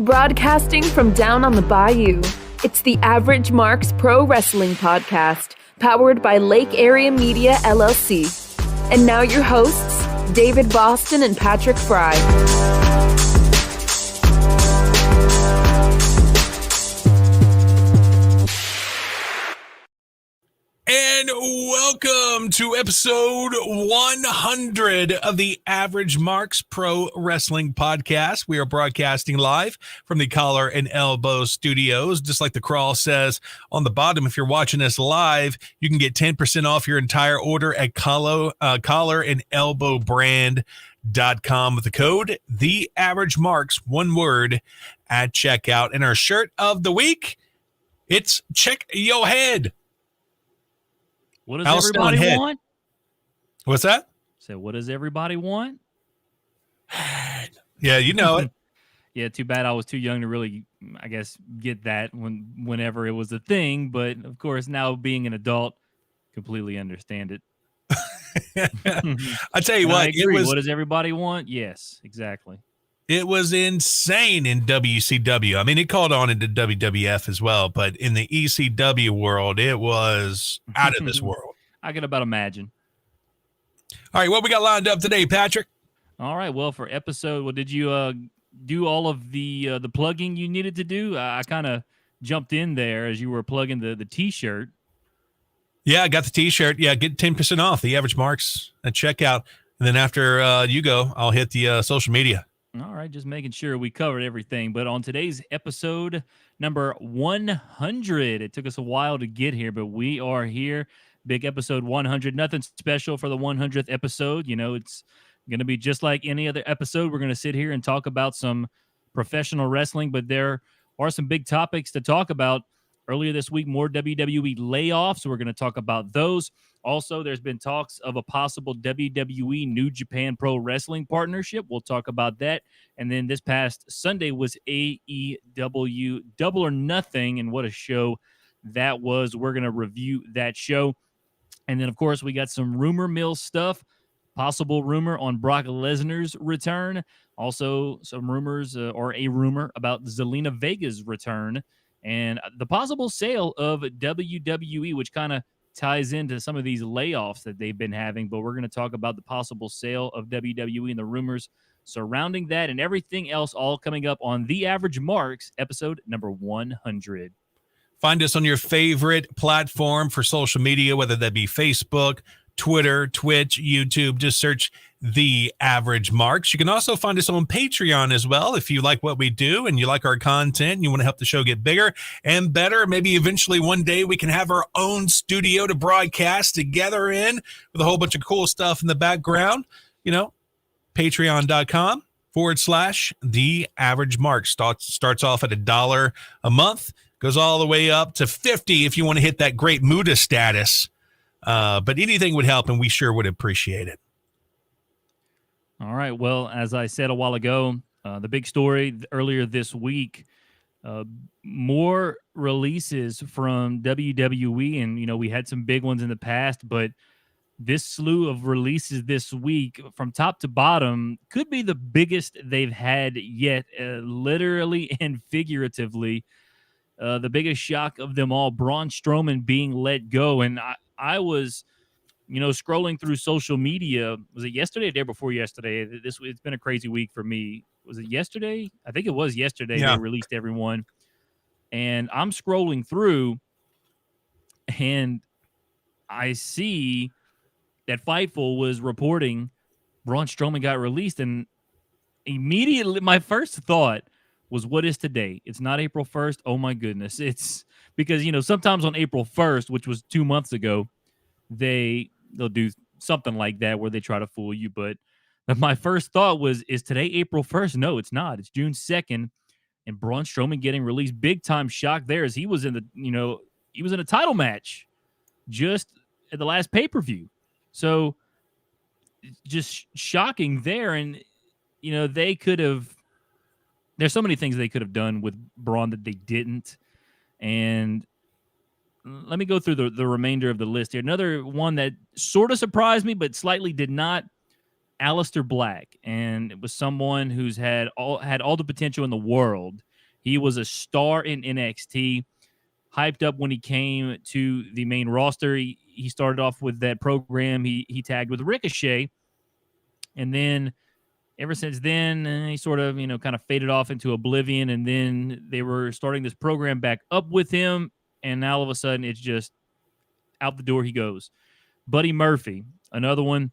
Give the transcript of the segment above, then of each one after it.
Broadcasting from down on the bayou, it's the Average Marks Pro Wrestling Podcast, powered by Lake Area Media, LLC. And now your hosts, David Boston and Patrick Fry. And welcome to episode 100 of the Average Marks Pro Wrestling Podcast. We are broadcasting live from the Collar and Elbow Studios. Just like the crawl says on the bottom, if you're watching us live, you can get 10% off your entire order at collarandelbowbrand.com with the code TheAverageMarks, one word, at checkout. And our shirt of the week, it's Check Your Head. What does everybody want? What's that? So what does everybody want? Yeah, you know it. Yeah, too bad I was too young to really, I guess, get that whenever it was a thing. But, of course, now being an adult, completely understand it. I tell you what, it was. What does everybody want? Yes, exactly. It was insane in WCW. I mean, it called on into WWF as well, but in the ECW world, it was out of this world. I can about imagine. All right, what we got lined up today, Patrick? All right, well, for episode, did you do all of the plugging you needed to do? I kind of jumped in there as you were plugging the T-shirt. Yeah, I got the T-shirt. Yeah, get 10% off the Average Marks at checkout. And then after you go, I'll hit the social media. All right, just making sure we covered everything. But on today's episode number 100, it took us a while to get here, but we are here. Big episode 100. Nothing special for the 100th episode. You know, it's going to be just like any other episode. We're going to sit here and talk about some professional wrestling, but there are some big topics to talk about. Earlier this week, more WWE layoffs. So we're going to talk about those. Also, there's been talks of a possible WWE New Japan Pro Wrestling partnership. We'll talk about that. And then this past Sunday was AEW Double or Nothing, and what a show that was. We're going to review that show. And then, of course, we got some rumor mill stuff. Possible rumor on Brock Lesnar's return. Also, some rumors or a rumor about Zelina Vega's return. And the possible sale of WWE, which kind of ties into some of these layoffs that they've been having. But we're going to talk about the possible sale of WWE and the rumors surrounding that and everything else, all coming up on The Average Marks, episode number 100. Find us on your favorite platform for social media, whether that be Facebook, Twitter, Twitch, YouTube. Just search The Average Marks. You can also find us on Patreon as well. If you like what we do and you like our content and you want to help the show get bigger and better, maybe eventually one day we can have our own studio to broadcast together in with a whole bunch of cool stuff in the background. You know, patreon.com/The Average Marks. Starts off at $1 a month, goes all the way up to $50 if you want to hit that great Muda status. But anything would help, and we sure would appreciate it. All right. Well, as I said a while ago, the big story earlier this week, more releases from WWE. And, you know, we had some big ones in the past, but this slew of releases this week from top to bottom could be the biggest they've had yet, literally and figuratively. The biggest shock of them all, Braun Strowman being let go. And I was, you know, scrolling through social media. Was it yesterday or the day before yesterday? It's been a crazy week for me. Was it yesterday? I think it was yesterday. Yeah. They released everyone. And I'm scrolling through, and I see that Fightful was reporting Braun Strowman got released. And immediately, my first thought was, what is today? It's not April 1st. Oh, my goodness. It's because, you know, sometimes on April 1st, which was 2 months ago, they'll do something like that where they try to fool you. But my first thought was, is today April 1st? No, it's not. It's June 2nd. And Braun Strowman getting released. Big time shock there as he was in a title match just at the last pay-per-view. So just shocking there. And, you know, they could have, there's so many things they could have done with Braun that they didn't. And let me go through the remainder of the list here. Another one that sort of surprised me, but slightly did not, Alistair Black. And it was someone who's had all the potential in the world. He was a star in NXT, hyped up when he came to the main roster. He started off with that program. He tagged with Ricochet, and then ever since then, he sort of, kind of faded off into oblivion, and then they were starting this program back up with him, and now all of a sudden it's just out the door he goes. Buddy Murphy, another one,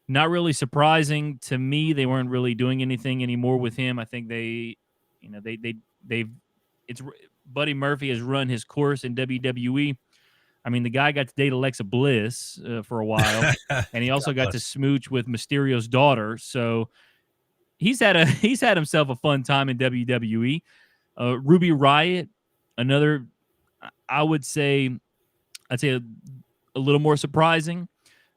not really surprising to me. They weren't really doing anything anymore with him. I think they've Buddy Murphy has run his course in WWE. I mean, the guy got to date Alexa Bliss for a while, and he also got to smooch with Mysterio's daughter. So he's had himself a fun time in WWE. Ruby Riot, another, I'd say a little more surprising,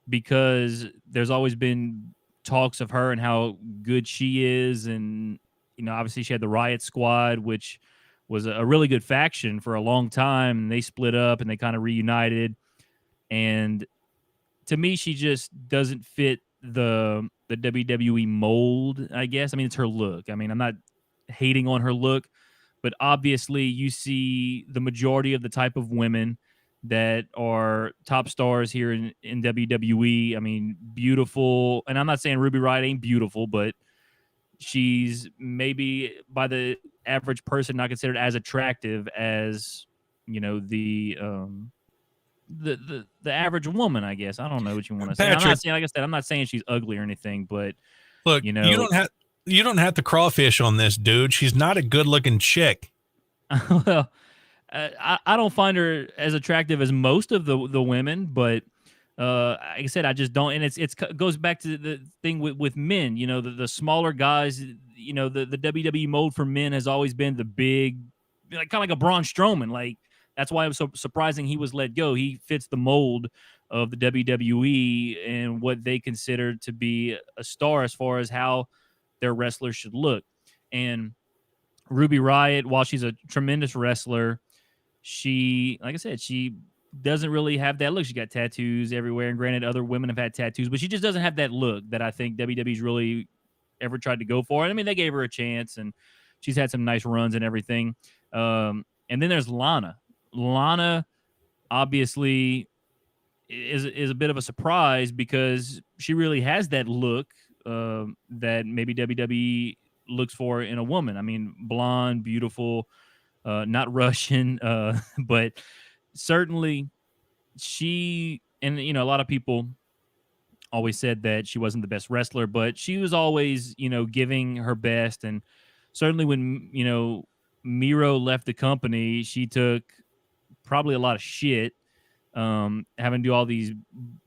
because there's always been talks of her and how good she is, and obviously she had the Riot Squad, which was a really good faction for a long time, and they split up and they kind of reunited. And to me, she just doesn't fit the WWE mold, I guess. I mean, it's her look. I mean, I'm not hating on her look, but obviously you see the majority of the type of women that are top stars here in WWE. I mean, beautiful. And I'm not saying Ruby Riott ain't beautiful, but she's maybe by the average person not considered as attractive as, the average woman, I guess. I don't know what you want to say. I'm not saying, like I said, I'm not saying she's ugly or anything, but look, you don't have to crawfish on this, dude. She's not a good looking chick. Well, I don't find her as attractive as most of the women, but like I said, I just don't. And it goes back to the thing with men. The smaller guys. The WWE mold for men has always been the big, kind of like a Braun Strowman. Like, that's why it was so surprising he was let go. He fits the mold of the WWE and what they consider to be a star as far as how their wrestlers should look. And Ruby Riott, while she's a tremendous wrestler, she, like I said, she doesn't really have that look. She got tattoos everywhere, and granted, other women have had tattoos, but she just doesn't have that look that I think WWE's really ever tried to go for. And I mean, they gave her a chance, and she's had some nice runs and everything. And then there's Lana. Lana, obviously, is a bit of a surprise, because she really has that look that maybe WWE looks for in a woman. I mean, blonde, beautiful, not Russian, but certainly she, and a lot of people always said that she wasn't the best wrestler, but she was always, giving her best. And certainly when, Miro left the company, she took probably a lot of shit, having to do all these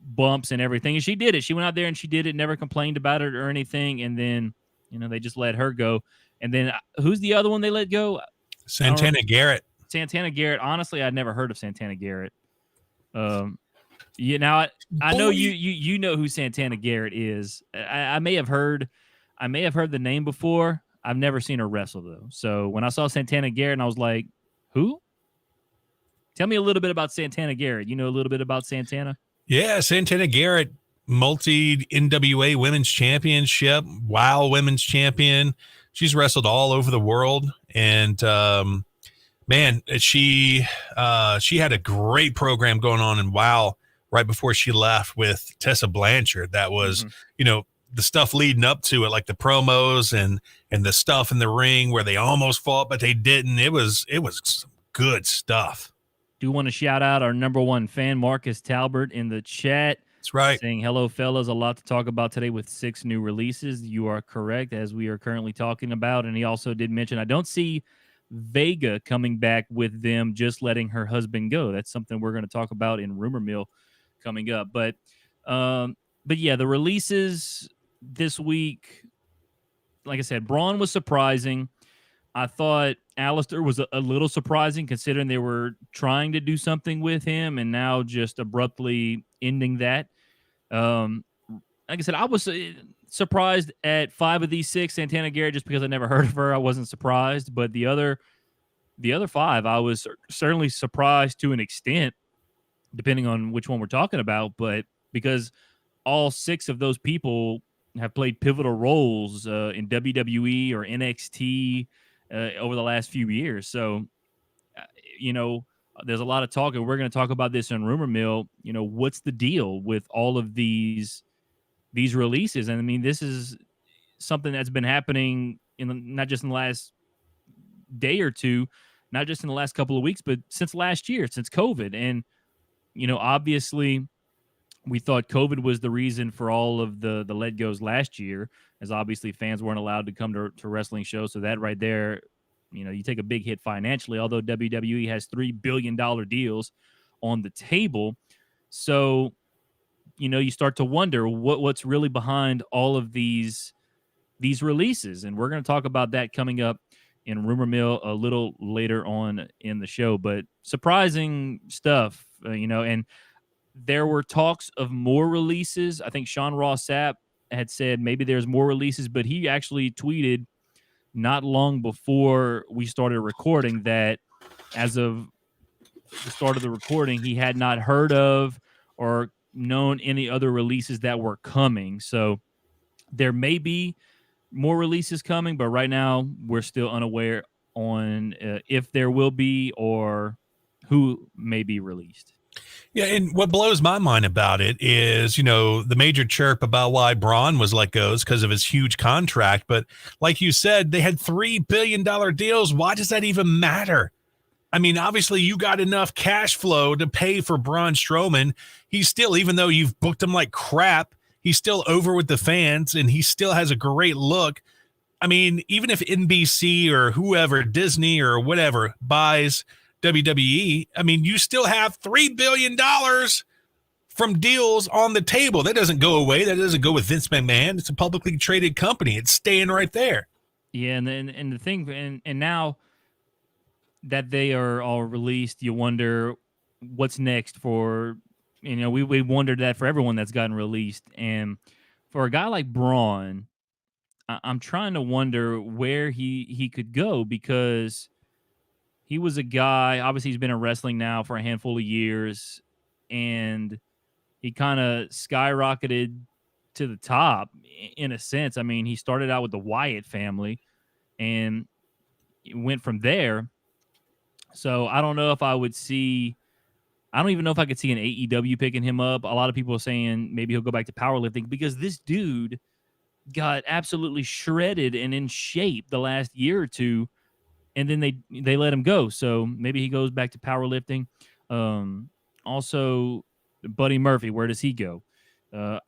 bumps and everything. And she did it. She went out there and she did it, never complained about it or anything. And then, they just let her go. And then who's the other one they let go? Santana Garrett. Santana Garrett. Honestly, I'd never heard of Santana Garrett. Now I know you know who Santana Garrett is. I may have heard the name before. I've never seen her wrestle though. So when I saw Santana Garrett, and I was like, who? Tell me a little bit about Santana Garrett. You know a little bit about Santana? Yeah, Santana Garrett, multi-NWA Women's Championship, WOW Women's Champion. She's wrestled all over the world. And, man, she had a great program going on in WOW right before she left with Tessa Blanchard. That was, the stuff leading up to it, like the promos and the stuff in the ring where they almost fought, but they didn't. It was some good stuff. Do want to shout out our number one fan, Marcus Talbert, in the chat. That's right. Saying, hello, fellas. A lot to talk about today with 6 new releases. You are correct, as we are currently talking about. And he also did mention, I don't see Vega coming back with them, just letting her husband go. That's something we're going to talk about in Rumor Mill coming up. But yeah, the releases this week, like I said, Braun was surprising. I thought Alistair was a little surprising, considering they were trying to do something with him and now just abruptly ending that. Like I said, I was surprised at 5 of these 6. Santana Garrett, just because I never heard of her, I wasn't surprised. But the other 5, I was certainly surprised to an extent, depending on which one we're talking about. But because all 6 of those people have played pivotal roles in WWE or NXT, over the last few years. So, there's a lot of talk, and we're going to talk about this in Rumor Mill. What's the deal with all of these releases? And I mean, this is something that's been happening not just in the last day or two, not just in the last couple of weeks, but since last year, since COVID. And, obviously we thought COVID was the reason for all of the let goes last year, as obviously fans weren't allowed to come to wrestling shows. So that right there, you take a big hit financially, although WWE has $3 billion deals on the table. So, you start to wonder what's really behind all of these releases. And we're going to talk about that coming up in Rumor Mill a little later on in the show. But surprising stuff, and there were talks of more releases. I think Sean Ross Sapp had said maybe there's more releases, but he actually tweeted not long before we started recording that as of the start of the recording, he had not heard of or known any other releases that were coming. So there may be more releases coming, but right now we're still unaware on if there will be or who may be released. Yeah, and what blows my mind about it is, the major chirp about why Braun was let go is because of his huge contract. But like you said, they had $3 billion deals. Why does that even matter? I mean, obviously you got enough cash flow to pay for Braun Strowman. He's still, even though you've booked him like crap, he's still over with the fans and he still has a great look. I mean, even if NBC or whoever, Disney or whatever, buys WWE, I mean, you still have $3 billion from deals on the table. That doesn't go away. That doesn't go with Vince McMahon. It's a publicly traded company. It's staying right there. Yeah, and the thing, and now that they are all released, you wonder what's next for, we wondered that for everyone that's gotten released. And for a guy like Braun, I'm trying to wonder where he could go, because he was a guy, obviously he's been in wrestling now for a handful of years, and he kind of skyrocketed to the top in a sense. I mean, he started out with the Wyatt family and went from there. So I don't know if I would see, I don't even know if I could see an AEW picking him up. A lot of people are saying maybe he'll go back to powerlifting, because this dude got absolutely shredded and in shape the last year or two, and then they let him go. So maybe he goes back to powerlifting. Also, Buddy Murphy, where does he go?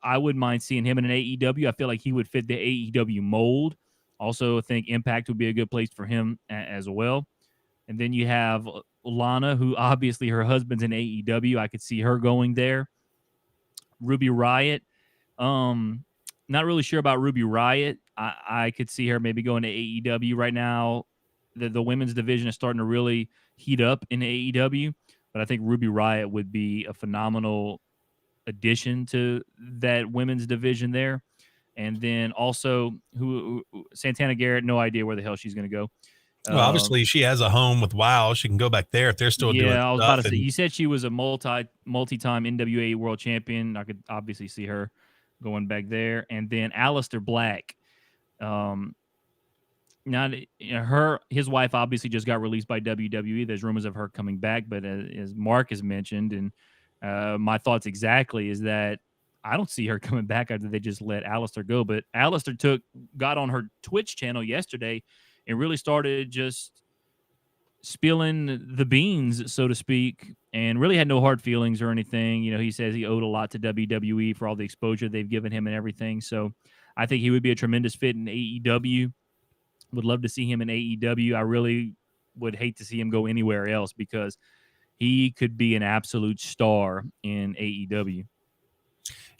I wouldn't mind seeing him in an AEW. I feel like he would fit the AEW mold. Also, I think Impact would be a good place for him as well. And then you have Lana, who obviously her husband's in AEW. I could see her going there. Ruby Riot. Not really sure about Ruby Riot. I could see her maybe going to AEW right now. The women's division is starting to really heat up in AEW, but I think Ruby Riot would be a phenomenal addition to that women's division there. And then also Santana Garrett, no idea where the hell she's going to go. Well, obviously she has a home with WoW. She can go back there if they're still doing stuff. Yeah, I was about to say, you said she was a multi-time NWA world champion. I could obviously see her going back there. And then Alistair Black. His wife obviously just got released by WWE. There's rumors of her coming back, but as Mark has mentioned, and my thoughts exactly is that I don't see her coming back after they just let Alistair go. But Alistair got on her Twitch channel yesterday and really started just spilling the beans, so to speak, and really had no hard feelings or anything. He says he owed a lot to WWE for all the exposure they've given him and everything. So I think he would be a tremendous fit in AEW. Would love to see him in AEW. I really would hate to see him go anywhere else, because he could be an absolute star in AEW.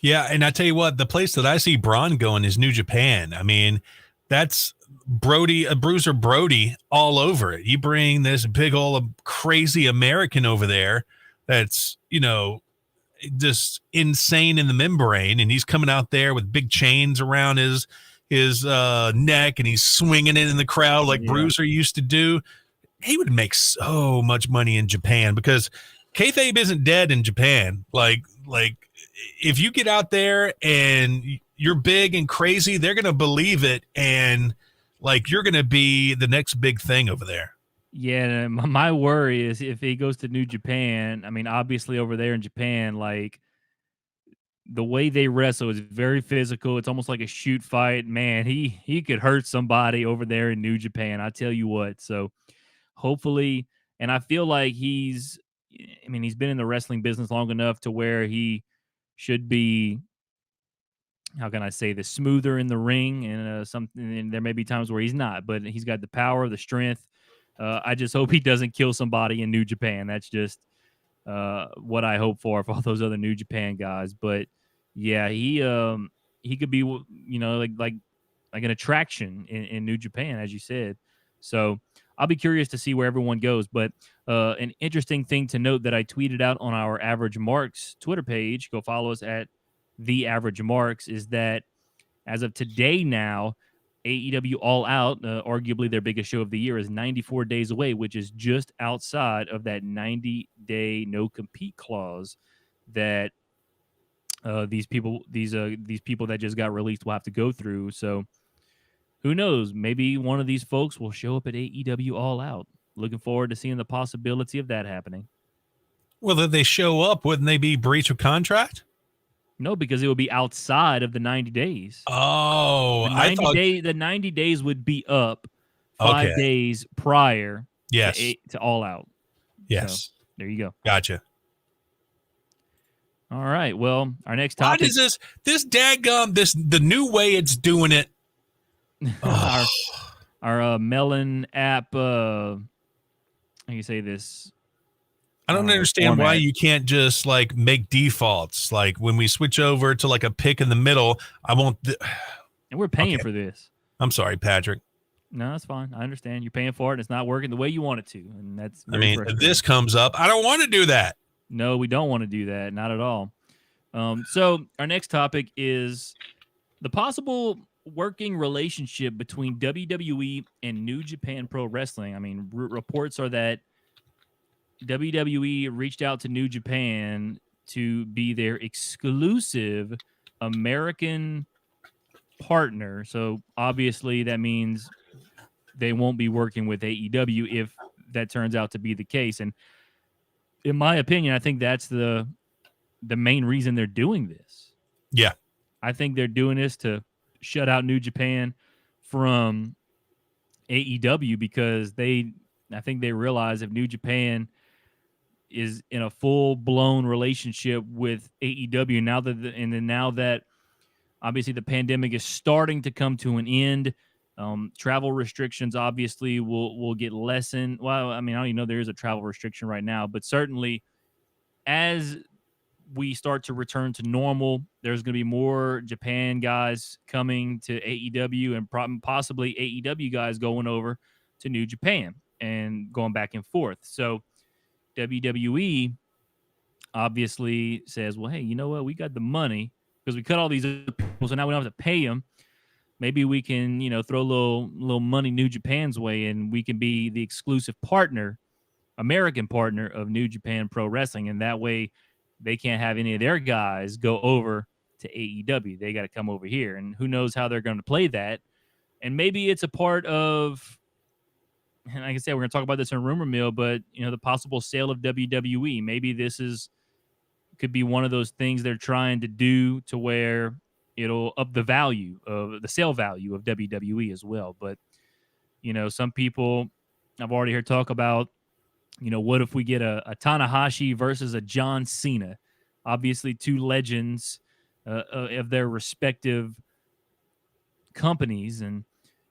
Yeah, and I tell you what, the place that I see Braun going is New Japan. I mean, that's Bruiser Brody all over it. You bring this big old crazy American over there that's, just insane in the membrane, and he's coming out there with big chains around his neck, and he's swinging it in the crowd like Bruiser used to do. He would make so much money in Japan, because kayfabe isn't dead in Japan. Like if you get out there and you're big and crazy, they're going to believe it. And Like, you're going to be the next big thing over there. Yeah, my worry is if he goes to New Japan. I mean, obviously over there in Japan, like the way they wrestle is very physical. It's almost like a shoot fight. Man, he could hurt somebody over there in New Japan. I tell you what. So hopefully, and I feel like he's been in the wrestling business long enough to where he should be, how can I say this, smoother in the ring, and something. And there may be times where he's not, but he's got the power, the strength. I just hope he doesn't kill somebody in New Japan. That's just what I hope for all those other New Japan guys. But yeah, he could be, like an attraction in New Japan, as you said. So I'll be curious to see where everyone goes. But an interesting thing to note that I tweeted out on our Average Marks Twitter page, go follow us at the Average Marks, is that as of today now, AEW All Out, arguably their biggest show of the year, is 94 days away, which is just outside of that 90-day no-compete clause that these people that just got released will have to go through. So who knows? Maybe one of these folks will show up at AEW All Out. Looking forward to seeing the possibility of that happening. Well, if they show up, wouldn't they be breach of contract? No, because it would be outside of the 90 days. Oh, the 90 days would be up 5 days prior to All Out. Yes. So, there you go. Gotcha. All right. Well, our next topic. What is this dadgum, the new way it's doing it? our Melon app, how do you say this? I don't understand why you can't just like make defaults. Like when we switch over to like a pick in the middle, I won't. And we're paying for this. I'm sorry, Patrick. No, that's fine. I understand. You're paying for it, and it's not working the way you want it to. And that's if this comes up, I don't want to do that. No, we don't want to do that. Not at all. So our next topic is the possible working relationship between WWE and New Japan Pro Wrestling. I mean, reports are that WWE reached out to New Japan to be their exclusive American partner. So obviously that means they won't be working with AEW if that turns out to be the case. And in my opinion, I think that's the main reason they're doing this. Yeah. I think they're doing this to shut out New Japan from AEW because I think they realize if New Japan is in a full-blown relationship with AEW now that obviously the pandemic is starting to come to an end, travel restrictions obviously will get lessened. Well, I mean, I don't even know there is a travel restriction right now, but certainly as we start to return to normal, there's going to be more Japan guys coming to AEW and possibly AEW guys going over to New Japan and going back and forth. So WWE obviously says, well, hey, you know what? We got the money because we cut all these people, so now we don't have to pay them. Maybe we can, throw a little money New Japan's way, and we can be the exclusive partner, American partner of New Japan Pro Wrestling, and that way they can't have any of their guys go over to AEW. They got to come over here, and who knows how they're going to play that. And maybe it's a part of, and like I said, we're going to talk about this in Rumor Mill, but, the possible sale of WWE. Maybe this could be one of those things they're trying to do to where it'll up the sale value of WWE as well. But, some people I've already heard talk about, what if we get a Tanahashi versus a John Cena? Obviously, two legends of their respective companies. And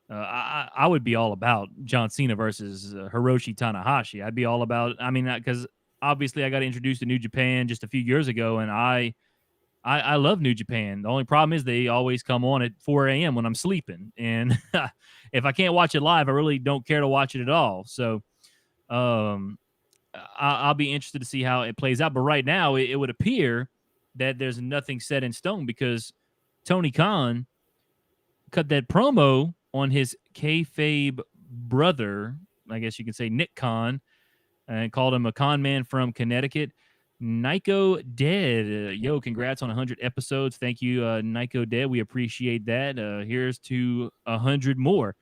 I would be all about John Cena versus Hiroshi Tanahashi. I'd be all about, because obviously I got introduced to New Japan just a few years ago, and I love New Japan. The only problem is they always come on at 4 a.m. when I'm sleeping. And if I can't watch it live, I really don't care to watch it at all. So I'll be interested to see how it plays out. But right now, it would appear that there's nothing set in stone because Tony Khan cut that promo on his kayfabe brother, I guess you could say Nick Khan, and called him a con man from Connecticut. Nico Dead. Yo, congrats on 100 episodes. Thank you, Nico Dead. We appreciate that. Here's to 100 more.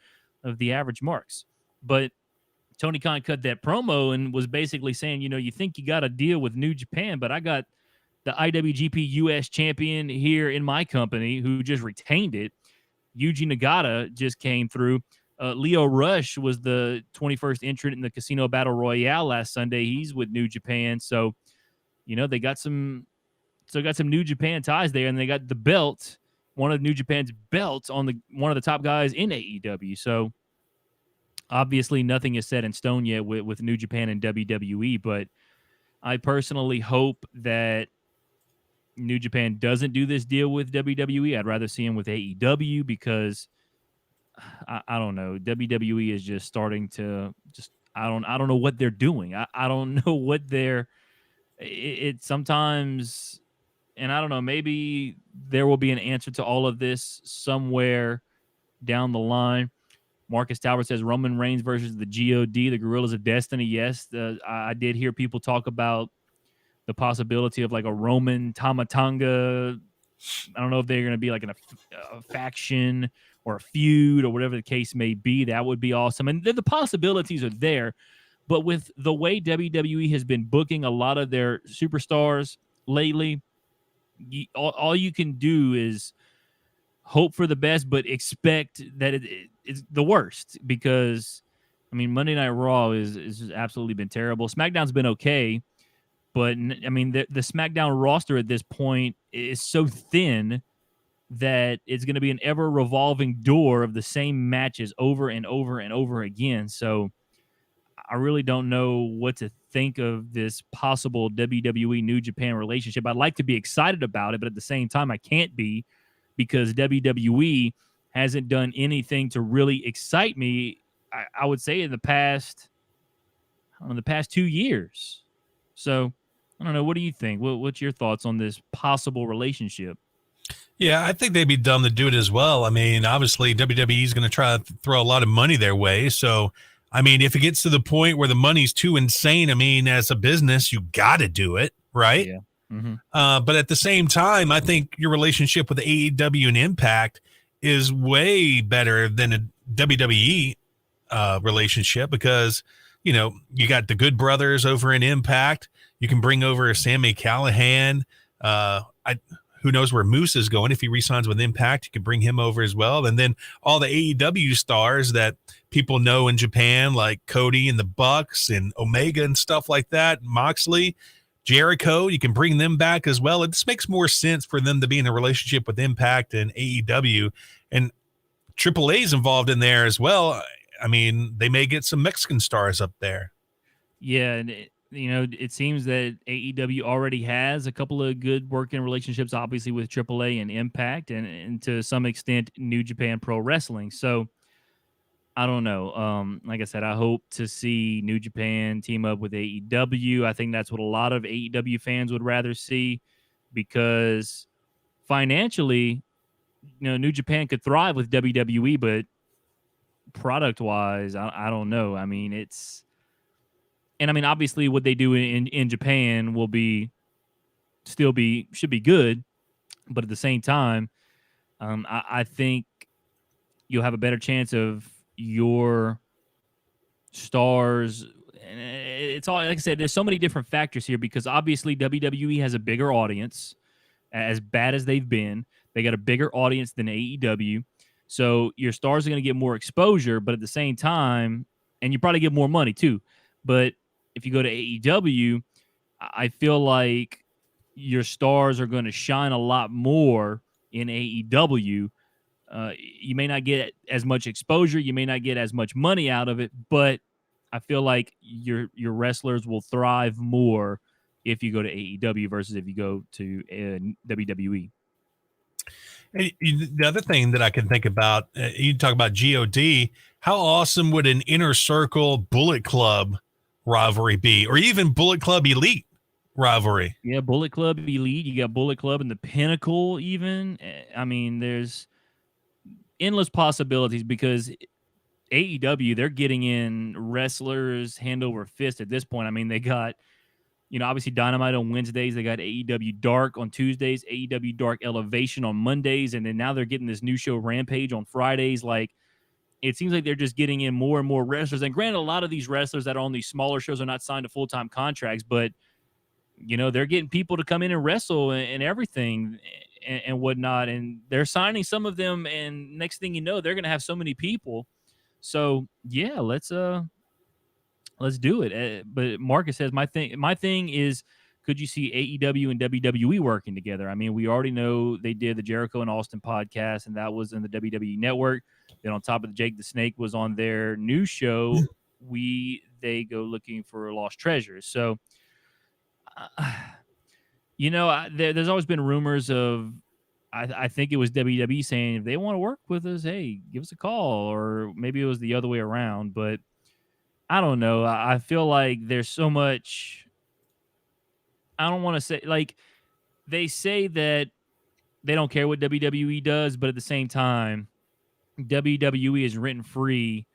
of the average marks. But Tony Khan cut that promo and was basically saying, you think you got a deal with New Japan, but I got the IWGP US champion here in my company who just retained it. Yuji Nagata just came through. Leo Rush was the 21st entrant in the Casino Battle Royale last Sunday. He's with New Japan. So, they got some New Japan ties there, and they got the belt, one of New Japan's belts on one of the top guys in AEW. So obviously nothing is set in stone yet with New Japan and WWE, but I personally hope that New Japan doesn't do this deal with WWE. I'd rather see him with AEW because I don't know. WWE is just starting to I don't know what they're doing. I don't know what it sometimes, and I don't know, maybe there will be an answer to all of this somewhere down the line. Marcus Talbot says Roman Reigns versus the GOD, the Gorillas of Destiny. Yes, I did hear people talk about the possibility of like a Roman Tamatanga. I don't know if they're going to be like in a faction or a feud or whatever the case may be. That would be awesome. And the possibilities are there. But with the way WWE has been booking a lot of their superstars lately, all you can do is hope for the best, but expect that it's the worst because, Monday Night Raw is absolutely been terrible. SmackDown's been okay, but, the SmackDown roster at this point is so thin that it's going to be an ever-revolving door of the same matches over and over and over again. So I really don't know what to think of this possible WWE New Japan relationship. I'd like to be excited about it, but at the same time, I can't be because WWE hasn't done anything to really excite me, I would say, in the past 2 years. So I don't know. What do you think? What's your thoughts on this possible relationship? Yeah, I think they'd be dumb to do it as well. Obviously, WWE is going to try to throw a lot of money their way. So, if it gets to the point where the money's too insane, as a business, you got to do it, right? Yeah. Mm-hmm. But at the same time, I think your relationship with AEW and Impact is way better than a WWE relationship because, you got the Good Brothers over in Impact. You can bring over Sami Callihan. Who knows where Moose is going? If he re-signs with Impact, you could bring him over as well. And then all the AEW stars that people know in Japan, like Cody and the Bucks and Omega and stuff like that, Moxley, Jericho, you can bring them back as well. It just makes more sense for them to be in a relationship with Impact and AEW. And AAA's involved in there as well. They may get some Mexican stars up there. Yeah, and it seems that AEW already has a couple of good working relationships, obviously with AAA and Impact, and to some extent New Japan Pro Wrestling. So I don't know. Like I said, I hope to see New Japan team up with AEW. I think that's what a lot of AEW fans would rather see because financially, New Japan could thrive with WWE, but product-wise, I don't know. Obviously what they do in Japan should be good, but at the same time, I think you'll have a better chance of your stars. And it's all, like I said, there's so many different factors here because obviously WWE has a bigger audience. As bad as they've been, they got a bigger audience than AEW. So your stars are going to get more exposure, but at the same time, and you probably get more money too. But if you go to AEW, I feel like your stars are going to shine a lot more in AEW. You may not get as much exposure. You may not get as much money out of it, but I feel like your wrestlers will thrive more if you go to AEW versus if you go to WWE. And the other thing that I can think about, you talk about GOD, how awesome would an Inner Circle Bullet Club rivalry be, or even Bullet Club Elite rivalry? Yeah, Bullet Club Elite. You got Bullet Club and the Pinnacle even. There's endless possibilities because AEW, they're getting in wrestlers hand over fist at this point. They got, obviously Dynamite on Wednesdays. They got AEW Dark on Tuesdays, AEW Dark Elevation on Mondays, and then now they're getting this new show Rampage on Fridays. Like, it seems like they're just getting in more and more wrestlers. And granted, a lot of these wrestlers that are on these smaller shows are not signed to full-time contracts, but they're getting people to come in and wrestle and everything and whatnot. And they're signing some of them. And next thing you know, they're going to have so many people. So yeah, let's do it. But Marcus says, my thing is, could you see AEW and WWE working together? I mean, we already know they did the Jericho and Austin podcast, and that was in the WWE network. Then on top of Jake the Snake was on their new show, They Go Looking for Lost Treasures. So, there's always been rumors of, I think it was WWE saying, if they want to work with us, hey, give us a call. Or maybe it was the other way around. But I don't know. I feel like there's so much. I don't want to say, like, they say that they don't care what WWE does, but at the same time, WWE is rent free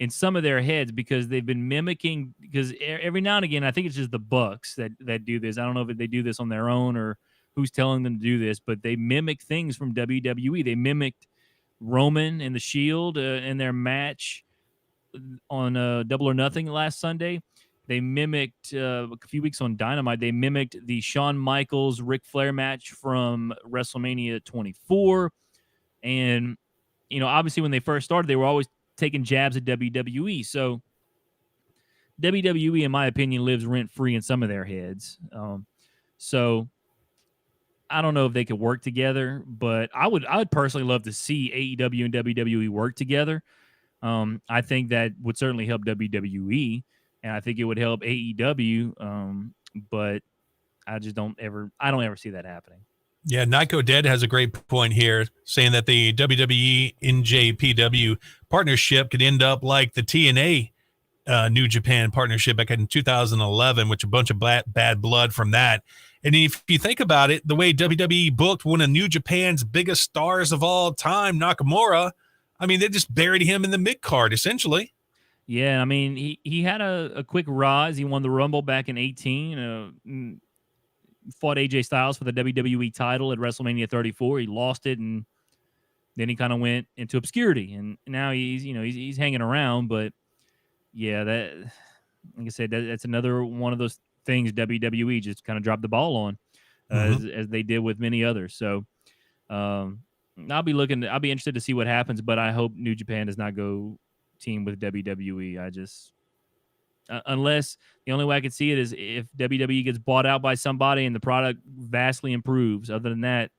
in some of their heads because they've been mimicking. Because every now and again, I think it's just the Bucks that do this. I don't know if they do this on their own or who's telling them to do this, but they mimic things from WWE. They mimicked Roman and the Shield in their match on Double or Nothing last Sunday. They mimicked a few weeks on Dynamite. They mimicked the Shawn Michaels Ric Flair match from WrestleMania 24. And, obviously when they first started, they were always taking jabs at WWE. So WWE, in my opinion, lives rent free in some of their heads. So I don't know if they could work together, but I would personally love to see AEW and WWE work together. I think that would certainly help WWE, and I think it would help AEW. But I don't ever see that happening. Yeah, Nico Dead has a great point here, saying that the WWE NJPW partnership could end up like the TNA New Japan partnership back in 2011, which a bunch of bad blood from that. And if you think about it, the way WWE booked one of New Japan's biggest stars of all time, Nakamura, I mean, they just buried him in the mid-card, essentially. Yeah, I mean, he had a quick rise. He won the Rumble back in 2018. Fought AJ Styles for the WWE title at WrestleMania 34. He lost it, and then he kind of went into obscurity. And now he's hanging around. But yeah, that, like I said, that's another one of those things WWE just kind of dropped the ball on, as they did with many others. So I'll be interested to see what happens. But I hope New Japan does not go team with WWE. I just. Unless the only way I could see it is if WWE gets bought out by somebody and the product vastly improves. Other than that,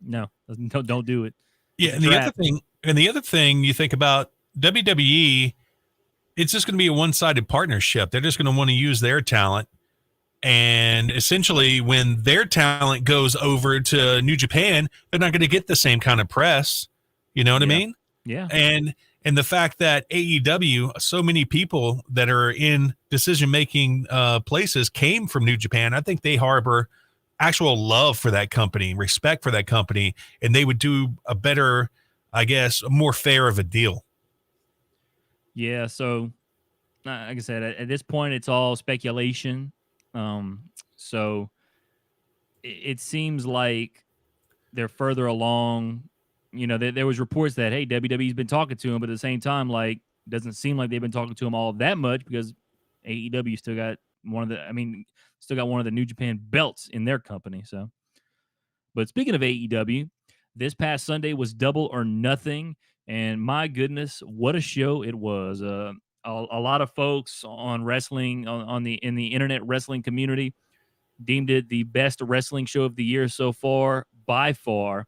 no, don't do it. Yeah, and the other thing you think about WWE, it's just going to be a one-sided partnership. They're just going to want to use their talent, and essentially, when their talent goes over to New Japan, they're not going to get the same kind of press. You know what I mean? Yeah, And the fact that AEW, so many people that are in decision-making places came from New Japan, I think they harbor actual love for that company, respect for that company, and they would do a better, I guess, more fair of a deal. Yeah, so like I said, at this point, it's all speculation. So it seems like they're further along. There was reports that, hey, WWE's been talking to him, but at the same time, like, it doesn't seem like they've been talking to him all that much because AEW still got one of the New Japan belts in their company. So, but speaking of AEW, this past Sunday was Double or Nothing, and my goodness, what a show it was! A lot of folks on wrestling in the internet wrestling community deemed it the best wrestling show of the year so far, by far.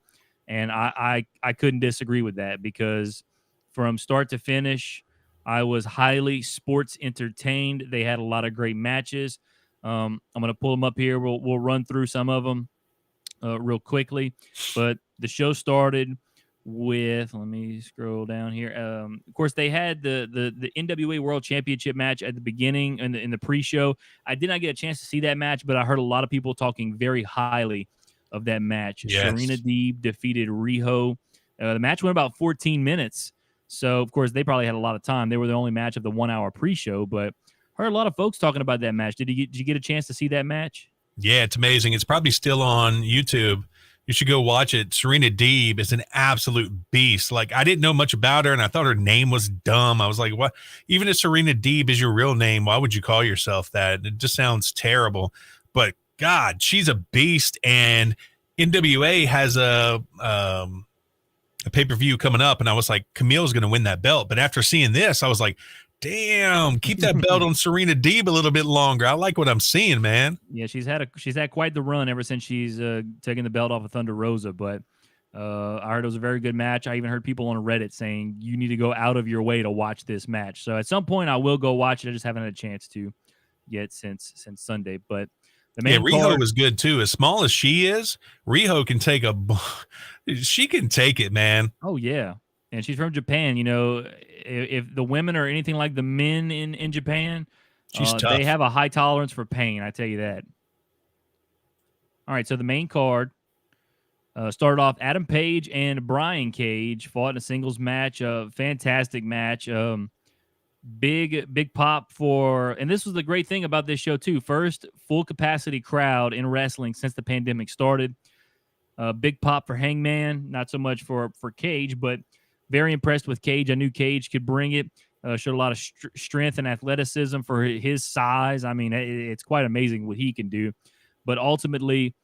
And I couldn't disagree with that because from start to finish, I was highly sports entertained. They had a lot of great matches. I'm going to pull them up here. We'll run through some of them real quickly. But the show started with, let me scroll down here. Of course, they had the NWA World Championship match at the beginning in the pre-show. I did not get a chance to see that match, but I heard a lot of people talking very highly of that match. Yes. Serena Deeb defeated Riho. The match went about 14 minutes. So, of course, they probably had a lot of time. They were the only match of the 1 hour pre-show, but heard a lot of folks talking about that match. Did you get a chance to see that match? Yeah, it's amazing. It's probably still on YouTube. You should go watch it. Serena Deeb is an absolute beast. Like, I didn't know much about her, and I thought her name was dumb. I was like, what? Even if Serena Deeb is your real name, why would you call yourself that? It just sounds terrible. But, God, she's a beast, and NWA has a pay-per-view coming up, and I was like, Camille's going to win that belt. But after seeing this, I was like, damn, keep that belt on Serena Deeb a little bit longer. I like what I'm seeing, man. Yeah, she's had quite the run ever since she's taken the belt off of Thunder Rosa. But I heard it was a very good match. I even heard people on Reddit saying you need to go out of your way to watch this match. So at some point I will go watch it. I just haven't had a chance to yet since Sunday. But the main Riho was good too. As small as she is, Riho can take she can take it, man. Oh yeah. And she's from Japan. You know, if the women are anything like the men in Japan, she's tough. They have a high tolerance for pain. I tell you that. All right, so the main card started off. Adam Page and Brian Cage fought in a singles match. Fantastic match. Big pop for, and this was the great thing about this show too. First full capacity crowd in wrestling since the pandemic started. Big pop for Hangman, not so much for Cage, but very impressed with Cage. I knew Cage could bring it. Showed a lot of strength and athleticism for his size. I mean, it's quite amazing what he can do. But ultimately,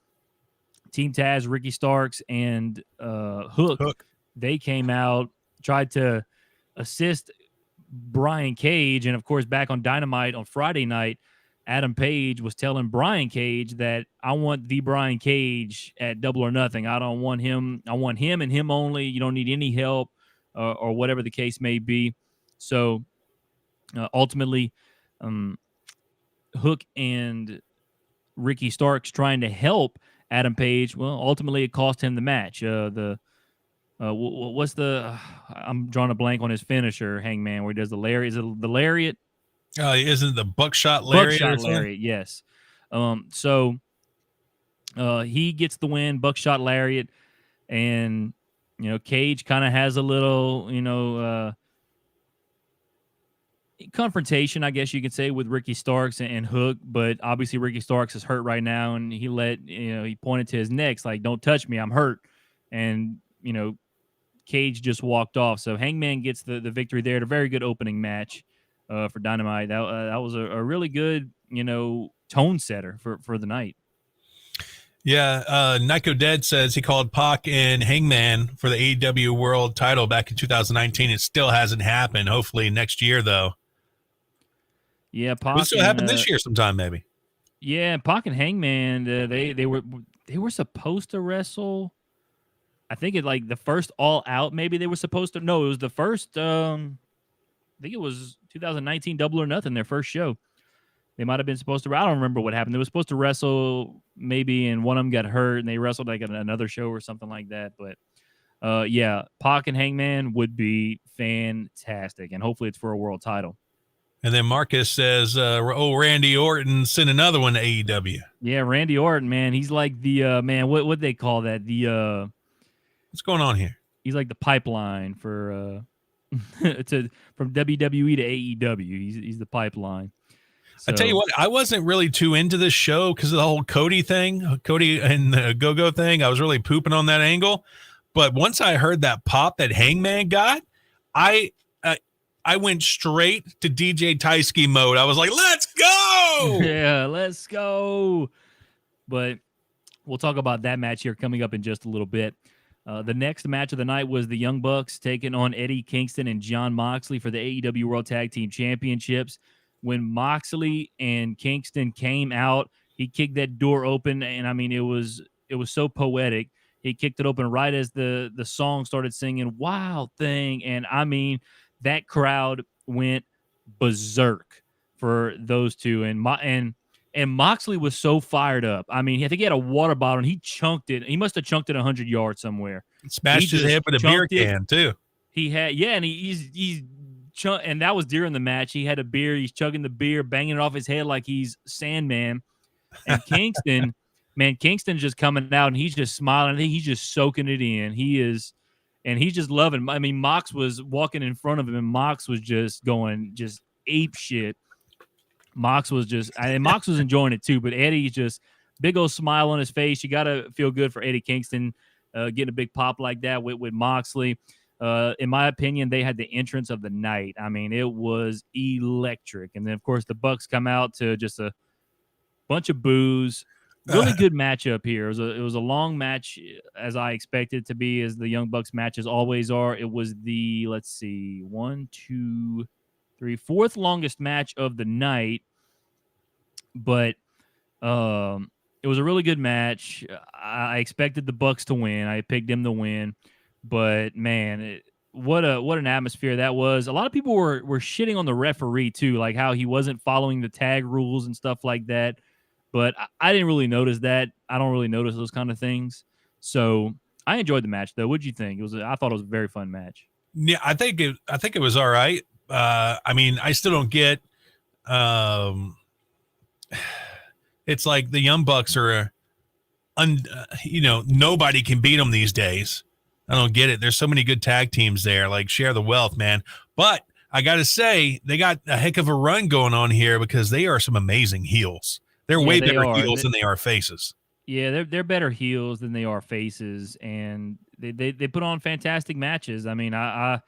Team Taz, Ricky Starks, and Hook, they came out, tried to assist Brian Cage. And, of course, back on Dynamite on Friday night, Adam Page was telling Brian Cage that I want the Brian Cage at Double or Nothing. I don't want him. I want him and him only. You don't need any help. Or whatever the case may be. So ultimately, Hook and Ricky Starks trying to help Adam Page. Well, ultimately it cost him the match. What's the? I'm drawing a blank on his finisher, Hangman, where he does the lariat. Is it the lariat? Isn't it the buckshot lariat? Buckshot lariat, yes. So he gets the win, buckshot lariat, and you know, Cage kind of has a little, confrontation, I guess you could say, with Ricky Starks and Hook. But obviously Ricky Starks is hurt right now, and he pointed to his neck, like, don't touch me, I'm hurt. And, Cage just walked off. So Hangman gets the victory there. A very good opening match for Dynamite. That was a really good, tone setter for the night. Yeah, Nico Dead says he called Pac and Hangman for the AEW World title back in 2019. It still hasn't happened. Hopefully next year, though. Yeah, Pac will still happen this year sometime, maybe. Yeah, Pac and Hangman, they were supposed to wrestle. I think it like the first All Out. Maybe they were supposed to. No, it was the first. I think it was 2019 Double or Nothing. Their first show. They might have been supposed to. I don't remember what happened. They were supposed to wrestle maybe, and one of them got hurt, and they wrestled like at another show or something like that. But yeah, Pac and Hangman would be fantastic, and hopefully it's for a world title. And then Marcus says, Randy Orton sent another one to AEW. Yeah, Randy Orton, man, he's like the man. What they call that? The what's going on here? He's like the pipeline for from WWE to AEW. He's the pipeline. So, I tell you what, I wasn't really too into this show because of the whole Cody thing, Cody and the Go-Go thing. I was really pooping on that angle. But once I heard that pop that Hangman got, I went straight to DJ Taisky mode. I was like, let's go! Yeah, let's go. But we'll talk about that match here coming up in just a little bit. The next match of the night was the Young Bucks taking on Eddie Kingston and Jon Moxley for the AEW World Tag Team Championships. When Moxley and Kingston came out, he kicked that door open, and I mean, it was so poetic. He kicked it open right as the song started singing "Wild Thing," and I mean, that crowd went berserk for those two. And Moxley was so fired up. I mean, I think he had a water bottle, and he chunked it. He must have chunked it 100 yards somewhere. Smashed his head with a beer can too. He had, yeah, and he's. And that was during the match. He had a beer. He's chugging the beer, banging it off his head like he's Sandman. And Kingston, man, Kingston's just coming out, and he's just smiling. I think he's just soaking it in. He is, and he's just loving. I mean, Mox was walking in front of him, and Mox was just going ape shit. Mox was enjoying it too, but Eddie's just big old smile on his face. You got to feel good for Eddie Kingston getting a big pop like that with Moxley. In my opinion, they had the entrance of the night. I mean, it was electric. And then, of course, the Bucks come out to just a bunch of boos. Really good matchup here. It was a long match, as I expected it to be, as the Young Bucks matches always are. It was the, let's see, 1, 2, 3, fourth longest match of the night. But it was a really good match. I expected the Bucks to win. I picked them to win. But, man, what an atmosphere that was. A lot of people were shitting on the referee, too, like how he wasn't following the tag rules and stuff like that. But I didn't really notice that. I don't really notice those kind of things. So I enjoyed the match, though. What'd you think? I thought it was a very fun match. Yeah, I think it was all right. I mean, I still don't get. It's like the Young Bucks are, nobody can beat them these days. I don't get it. There's so many good tag teams there. Like, share the wealth, man. But I got to say, they got a heck of a run going on here because they are some amazing heels. They're way better heels than they are faces. Yeah, they're better heels than they are faces, and they put on fantastic matches. I mean, I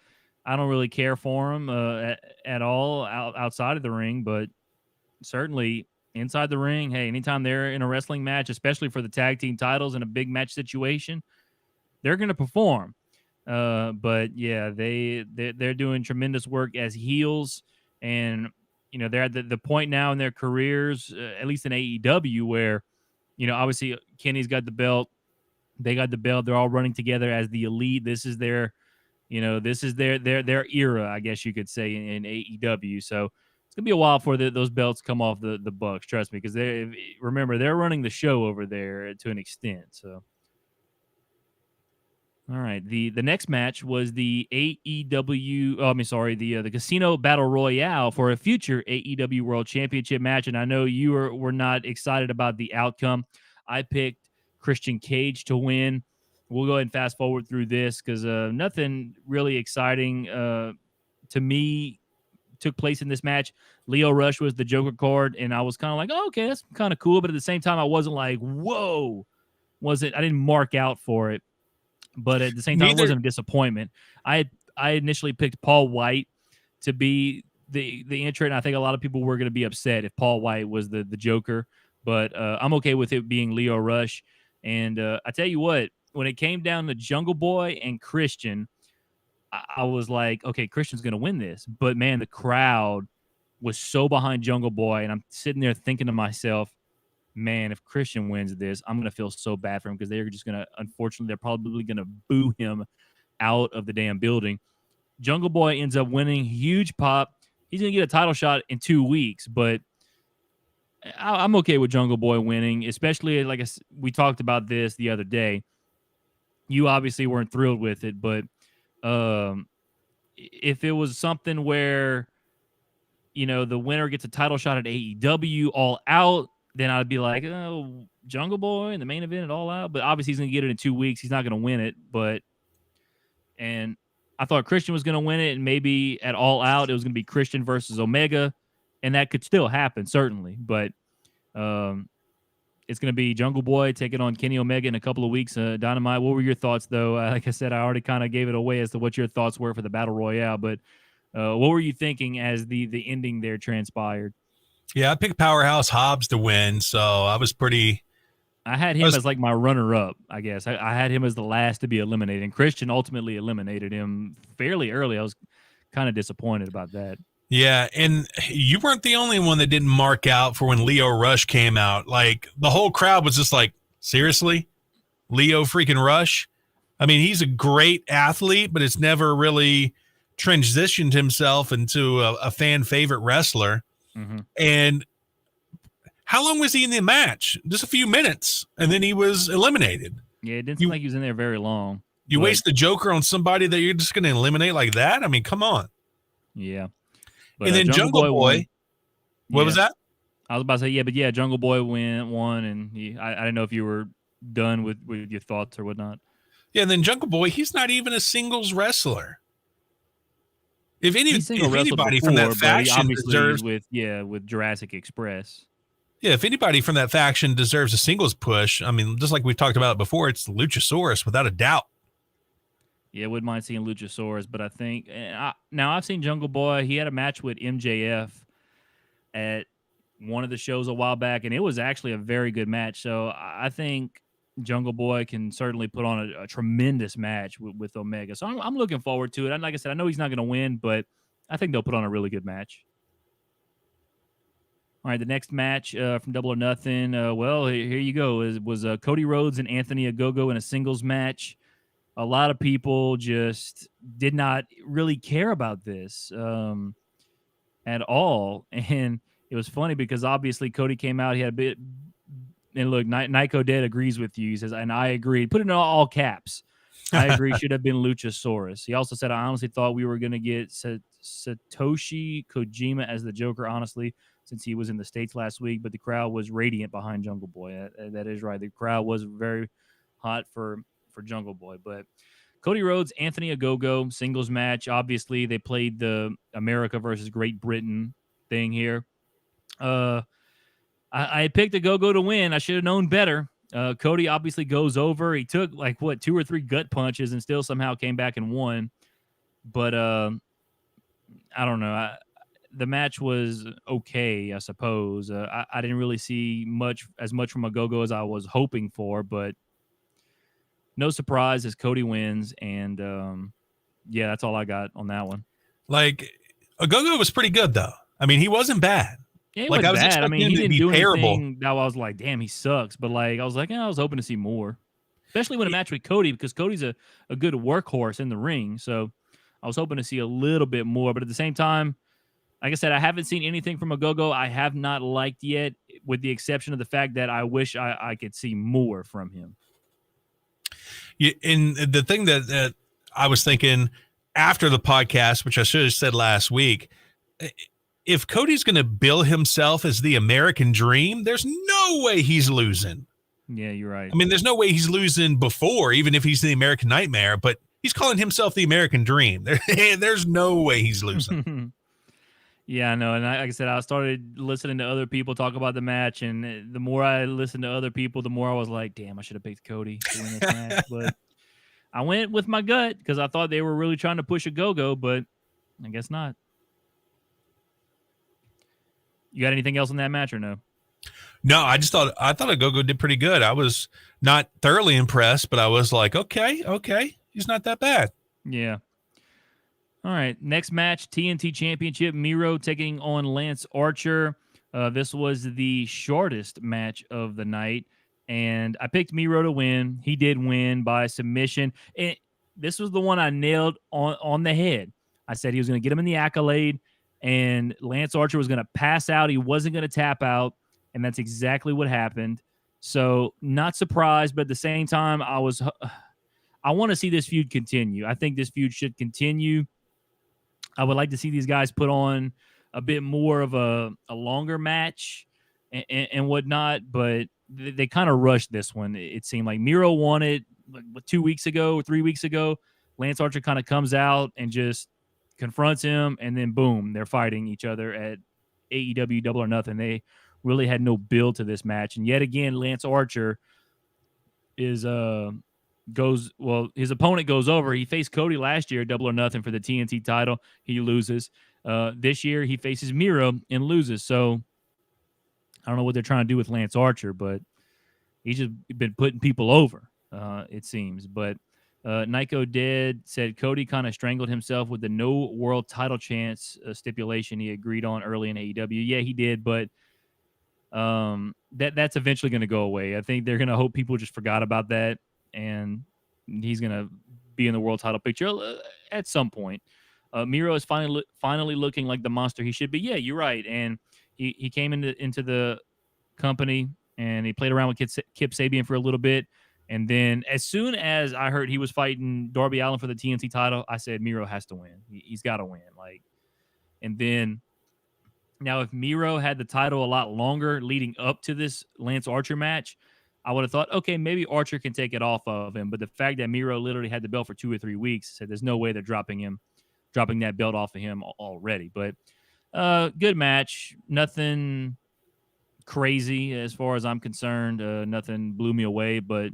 don't really care for them at all outside of the ring, but certainly inside the ring, hey, anytime they're in a wrestling match, especially for the tag team titles in a big match situation, they're going to perform. But yeah, they're doing tremendous work as heels, and they're at the point now in their careers, at least in AEW, where obviously Kenny's got the belt, they got the belt, they're all running together as the Elite. This is their their era, I guess you could say, in AEW. So it's gonna be a while before those belts come off the Bucks. Trust me, because they're running the show over there to an extent. So. All right. The next match was the the Casino Battle Royale for a future AEW World Championship match. And I know you were not excited about the outcome. I picked Christian Cage to win. We'll go ahead and fast forward through this because nothing really exciting to me took place in this match. Leo Rush was the Joker card, and I was kind of like, oh, okay, that's kind of cool. But at the same time, I wasn't like, whoa, I didn't mark out for it. But at the same time, it wasn't a disappointment. I initially picked Paul White to be the entrant. I think a lot of people were going to be upset if Paul White was the Joker. But I'm okay with it being Leo Rush. And I tell you what, when it came down to Jungle Boy and Christian, I was like, okay, Christian's going to win this. But, man, the crowd was so behind Jungle Boy. And I'm sitting there thinking to myself, man, if Christian wins this, I'm going to feel so bad for him because they're just going to, unfortunately, they're probably going to boo him out of the damn building. Jungle Boy ends up winning. Huge pop. He's going to get a title shot in 2 weeks, but I'm okay with Jungle Boy winning, especially like we talked about this the other day. You obviously weren't thrilled with it, but if it was something where, the winner gets a title shot at AEW All Out, then I'd be like, oh, Jungle Boy in the main event at All Out. But obviously he's going to get it in 2 weeks. He's not going to win it. And I thought Christian was going to win it, and maybe at All Out it was going to be Christian versus Omega, and that could still happen, certainly. But it's going to be Jungle Boy taking on Kenny Omega in a couple of weeks. Dynamite, what were your thoughts, though? Like I said, I already kind of gave it away as to what your thoughts were for the Battle Royale. But what were you thinking as the ending there transpired? Yeah, I picked Powerhouse Hobbs to win, so I was pretty... I had him as like my runner-up, I guess. I had him as the last to be eliminated, and Christian ultimately eliminated him fairly early. I was kind of disappointed about that. Yeah, and you weren't the only one that didn't mark out for when Leo Rush came out. Like, the whole crowd was just like, seriously? Leo freaking Rush? I mean, he's a great athlete, but it's never really transitioned himself into a fan favorite wrestler. Mm-hmm. And how long was he in the match? Just a few minutes, and then he was eliminated. Yeah, it didn't seem like he was in there very long. You waste the Joker on somebody that you're just going to eliminate like that? I mean, come on. Yeah. But, and then Jungle Boy what was that? I was about to say, Jungle Boy won, and I didn't know if you were done with your thoughts or whatnot. Yeah, and then Jungle Boy, he's not even a singles wrestler. If anybody before, from that faction deserves with Jurassic Express. Yeah, if anybody from that faction deserves a singles push, I mean, just like we've talked about before, it's Luchasaurus without a doubt. Yeah, wouldn't mind seeing Luchasaurus, but I think now I've seen Jungle Boy. He had a match with MJF at one of the shows a while back, and it was actually a very good match. So I think Jungle Boy can certainly put on a tremendous match with Omega. So I'm looking forward to it. And like I said, I know he's not going to win, but I think they'll put on a really good match. All right, the next match from Double or Nothing. Well, here you go. It was Cody Rhodes and Anthony Ogogo in a singles match. A lot of people just did not really care about this at all. And it was funny because obviously Cody came out. He had a bit. And look, Nico Dead agrees with you. He says, and I agree. Put it in all caps. I agree. Should have been Luchasaurus. He also said, I honestly thought we were going to get Satoshi Kojima as the Joker, honestly, since he was in the States last week. But the crowd was radiant behind Jungle Boy. That is right. The crowd was very hot for Jungle Boy. But Cody Rhodes, Anthony Ogogo, singles match. Obviously, they played the America versus Great Britain thing here. I picked Ogogo to win. I should have known better. Cody obviously goes over. He took 2 or 3 gut punches and still somehow came back and won. But I don't know. The match was okay, I suppose. I didn't really see as much from Ogogo as I was hoping for, but no surprise as Cody wins. And yeah, that's all I got on that one. Ogogo was pretty good, though. I mean, he wasn't bad. Yeah, he wasn't bad. I mean, he didn't do anything that I was like, damn, he sucks. But I was like, I was hoping to see more, especially when a match with Cody, because Cody's a good workhorse in the ring. So I was hoping to see a little bit more. But at the same time, like I said, I haven't seen anything from Ogogo I have not liked yet, with the exception of the fact that I wish I could see more from him. Yeah, and the thing that I was thinking after the podcast, which I should have said last week, if Cody's going to bill himself as the American Dream, there's no way he's losing. Yeah, you're right. I mean, there's no way he's losing before, even if he's the American Nightmare, but he's calling himself the American Dream. There's no way he's losing. Yeah, I know. And like I said, I started listening to other people talk about the match, and the more I listened to other people, the more I was like, damn, I should have picked Cody to win this match. But I went with my gut because I thought they were really trying to push Ogogo, but I guess not. You got anything else in that match or no? No, I thought Ogogo did pretty good. I was not thoroughly impressed, but I was like, okay, he's not that bad. Yeah. All right, next match, TNT Championship, Miro taking on Lance Archer. This was the shortest match of the night, and I picked Miro to win. He did win by submission. And this was the one I nailed on the head. I said he was going to get him in the accolade, and Lance Archer was going to pass out. He wasn't going to tap out, and that's exactly what happened. So not surprised, but at the same time, I want to see this feud continue. I think this feud should continue. I would like to see these guys put on a bit more of a longer match and whatnot, but they kind of rushed this one. It seemed like Miro won it 2 weeks ago, 3 weeks ago. Lance Archer kind of comes out and just confronts him, and then boom, they're fighting each other at AEW Double or Nothing. They really had no build to this match, and yet again, Lance Archer is his opponent goes over. He faced Cody last year, Double or Nothing, for the TNT title. He loses. This year, he faces Miro and loses. So I don't know what they're trying to do with Lance Archer, but he's just been putting people over, it seems. But Nico Dead said Cody kind of strangled himself with the no world title chance stipulation he agreed on early in AEW. Yeah, he did, but that's eventually going to go away. I think they're going to hope people just forgot about that, and he's going to be in the world title picture at some point. Miro is finally looking like the monster he should be. Yeah, you're right. And he came into the company, and he played around with Kip Sabian for a little bit. And then as soon as I heard he was fighting Darby Allen for the TNT title, I said Miro has to win. He's got to win. And then now if Miro had the title a lot longer leading up to this Lance Archer match, I would have thought, okay, maybe Archer can take it off of him. But the fact that Miro literally had the belt for 2 or 3 weeks, said there's no way they're dropping that belt off of him already. But good match. Nothing crazy as far as I'm concerned. Nothing blew me away, but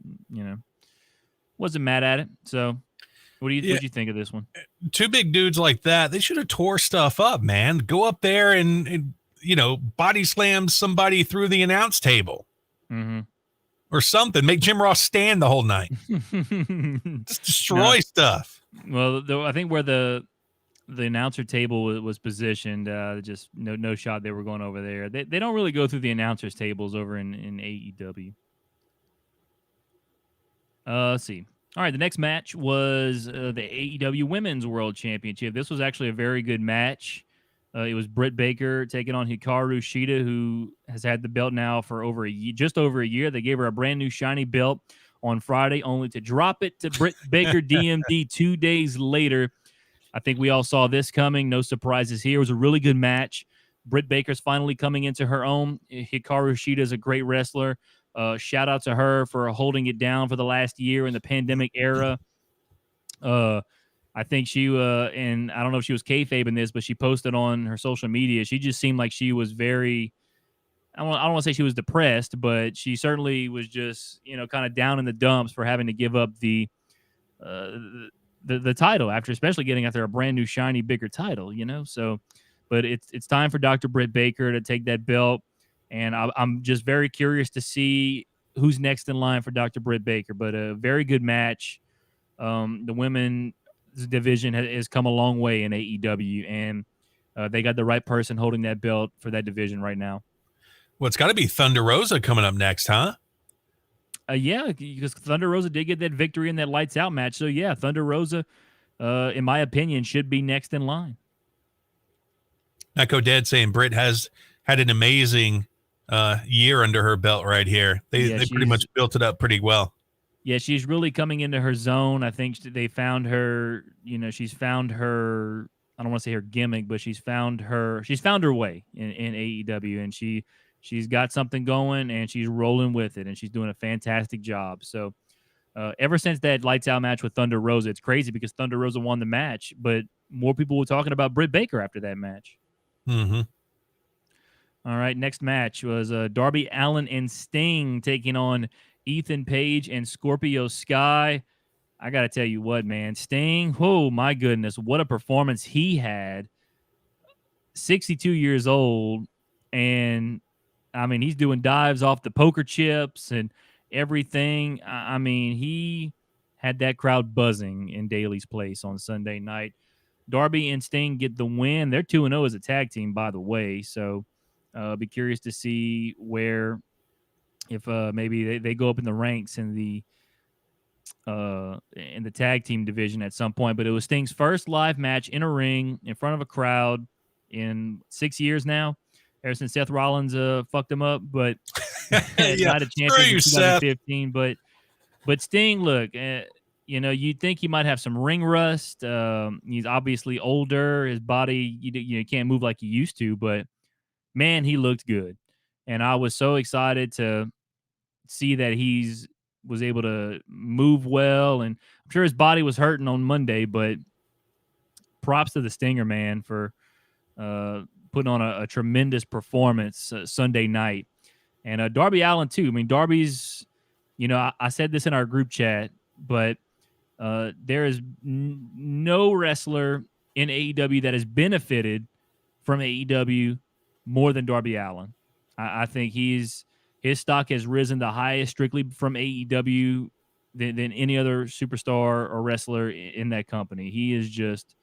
wasn't mad at it. So, what'd you think of this one? Two big dudes like that, they should have tore stuff up, man. Go up there and body slam somebody through the announce table. Mm-hmm. Or something. Make Jim Ross stand the whole night. Just destroy stuff. Well, I think where the announcer table was positioned, just no shot they were going over there. They don't really go through the announcers tables over in AEW. Let's see. All right, the next match was the AEW Women's World Championship. This was actually a very good match. It was Britt Baker taking on Hikaru Shida, who has had the belt now for just over a year. They gave her a brand new shiny belt on Friday, only to drop it to Britt Baker DMD 2 days later. I think we all saw this coming. No surprises here. It was a really good match. Britt Baker's finally coming into her own. Hikaru Shida is a great wrestler. Shout out to her for holding it down for the last year in the pandemic era. I think she, and I don't know if she was kayfabing this, but she posted on her social media. She just seemed like she was very, I don't want to say she was depressed, but she certainly was just, kind of down in the dumps for having to give up the title especially getting after a brand new shiny bigger title, So, but it's time for Dr. Britt Baker to take that belt, and I'm just very curious to see who's next in line for Dr. Britt Baker. But a very good match. The women division has come a long way in AEW, and they got the right person holding that belt for that division right now. Well, it's got to be Thunder Rosa coming up next, huh? Yeah, because Thunder Rosa did get that victory in that Lights Out match. So, yeah, Thunder Rosa, in my opinion, should be next in line. Echo Dead saying Britt has had an amazing year under her belt right here. They pretty much built it up pretty well. Yeah, she's really coming into her zone. I think they found her, she's found her, I don't want to say her gimmick, but she's found her way in AEW, and she's got something going, and she's rolling with it, and she's doing a fantastic job. So ever since that Lights Out match with Thunder Rosa, it's crazy because Thunder Rosa won the match, but more people were talking about Britt Baker after that match. Mm-hmm. All right, next match was Darby Allen and Sting taking on Ethan Page and Scorpio Sky. I got to tell you what, man. Sting, oh my goodness, what a performance he had. 62 years old, and I mean, he's doing dives off the poker chips and everything. I mean, he had that crowd buzzing in Daly's Place on Sunday night. Darby and Sting get the win. They're 2-0 as a tag team, by the way, so be curious to see if maybe they go up in the ranks in the tag team division at some point. But it was Sting's first live match in a ring in front of a crowd in 6 years now, ever since Seth Rollins fucked him up. But not a champion in 2015. But Sting, look, you'd think he might have some ring rust. He's obviously older. His body, you can't move like he used to. But man, he looked good, and I was so excited to see that was able to move well, and I'm sure his body was hurting on Monday, but props to the Stinger, man, for putting on a tremendous performance Sunday night. And Darby Allen too. I mean, Darby's, I said this in our group chat, but there is no wrestler in AEW that has benefited from AEW more than Darby Allen. I think his stock has risen the highest strictly from AEW than any other superstar or wrestler in that company. He is just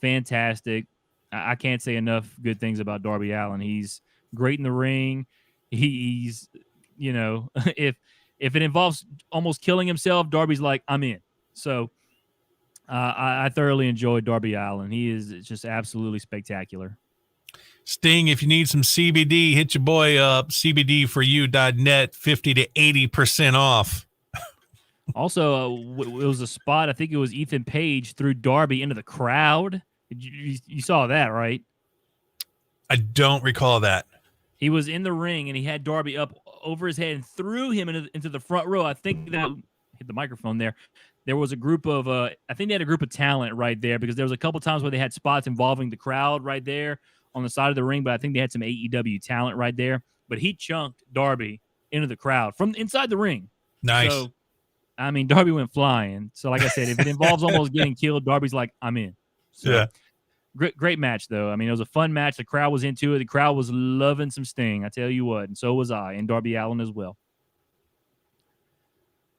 fantastic. I can't say enough good things about Darby Allen. He's great in the ring. He's, if it involves almost killing himself, Darby's like, I'm in. So I thoroughly enjoyed Darby Allen. He is just absolutely spectacular. Sting, if you need some CBD, hit your boy up, cbdforyou.net, 50 to 80% off. Also, it was a spot, I think it was Ethan Page threw Darby into the crowd. You saw that, right? I don't recall that. He was in the ring, and he had Darby up over his head and threw him into the front row. I think that hit the microphone there. There was a group of, I think they had a group of talent right there, because there was a couple times where they had spots involving the crowd right there on the side of the ring, but I think they had some AEW talent right there. but he chunked Darby into the crowd from inside the ring. Nice. So, I mean, Darby went flying. So, like I said, if it involves almost getting killed, Darby's like, I'm in. So, yeah. Great match, though. I mean, it was a fun match. The crowd was into it. The crowd was loving some Sting. I tell you what. And so was I, and Darby Allen as well.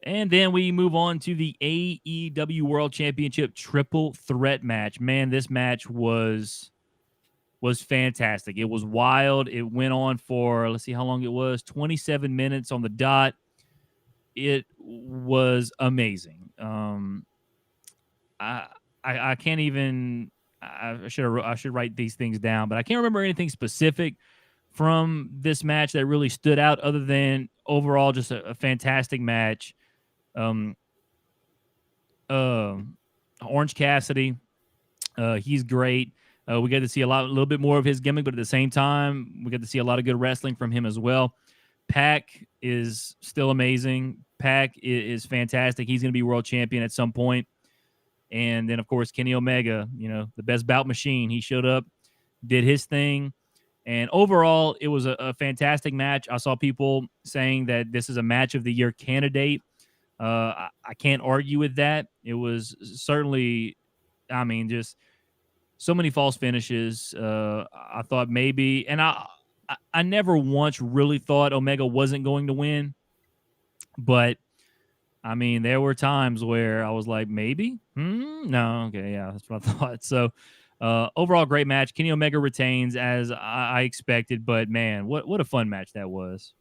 And then we move on to the AEW World Championship Triple Threat match. Man, this match was fantastic. It was wild. It went on for, let's see how long it was, 27 minutes on the dot. It was amazing. I can't even. I should write these things down, but I can't remember anything specific from this match that really stood out, other than overall just a fantastic match. Orange Cassidy, he's great. We got to see a little bit more of his gimmick, but at the same time, we got to see a lot of good wrestling from him as well. Pac is still amazing. Pac is fantastic. He's going to be world champion at some point. And then, of course, Kenny Omega, the best bout machine. He showed up, did his thing. And overall, it was a fantastic match. I saw people saying that this is a match of the year candidate. I can't argue with that. It was certainly, just so many false finishes. I thought maybe, and I never once really thought Omega wasn't going to win. But, there were times where I was like, maybe? No, okay, yeah, that's what I thought. So, overall, great match. Kenny Omega retains, as I expected, but, man, what a fun match that was.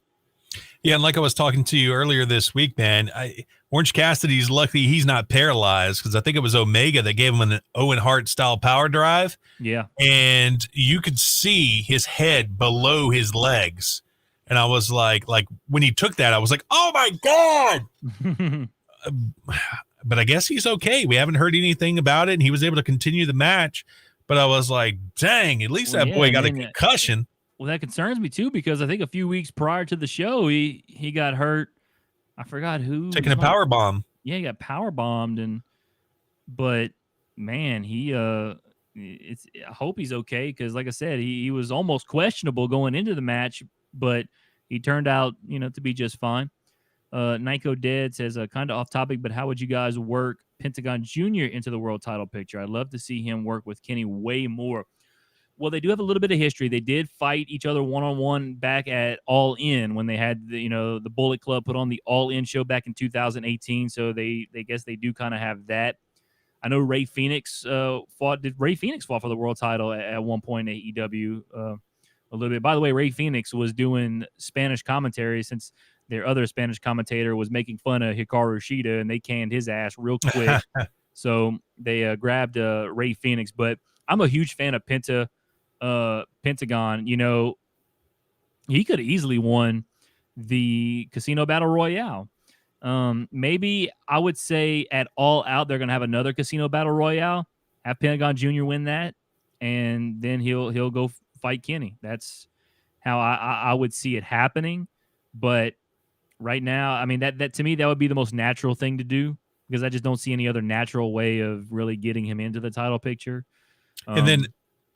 Yeah, and like I was talking to you earlier this week, man, Orange Cassidy's lucky he's not paralyzed, because I think it was Omega that gave him an Owen Hart-style power drive. Yeah. And you could see his head below his legs. And I was like when he took that, I was like, oh, my God. But I guess he's okay. We haven't heard anything about it, and he was able to continue the match. But I was like, dang, at least that boy got a concussion. Well, that concerns me, too, because I think a few weeks prior to the show, he got hurt. I forgot who. Taking a power bomb. Yeah, he got power bombed. But, man, I hope he's okay, because, like I said, he was almost questionable going into the match, but he turned out, to be just fine. Nyko Dead says, kind of off topic, but how would you guys work Pentagon Jr. into the world title picture? I'd love to see him work with Kenny way more. Well, they do have a little bit of history. They did fight each other one-on-one back at All In when they had the Bullet Club put on the All In show back in 2018. So they guess they do kind of have that. I know Ray Phoenix fought. Did Ray Phoenix fought for the world title at one point in AEW a little bit? By the way, Ray Phoenix was doing Spanish commentary since their other Spanish commentator was making fun of Hikaru Shida, and they canned his ass real quick. So they grabbed Ray Phoenix. But I'm a huge fan of Pentagon. He could have easily won the Casino Battle Royale. Maybe I would say at All Out they're gonna have another Casino Battle Royale, have Pentagon Jr. win that, and then he'll go fight Kenny. That's how I would see it happening. But right now, that to me that would be the most natural thing to do, because I just don't see any other natural way of really getting him into the title picture. And then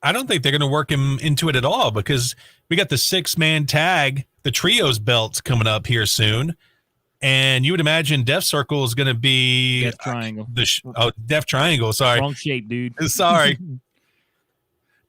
I don't think they're going to work him into it at all, because we got the 6-man tag, the trios belts coming up here soon. And you would imagine Death Circle is going to be Death Triangle. Death Triangle. Sorry. Wrong shape, dude. Sorry.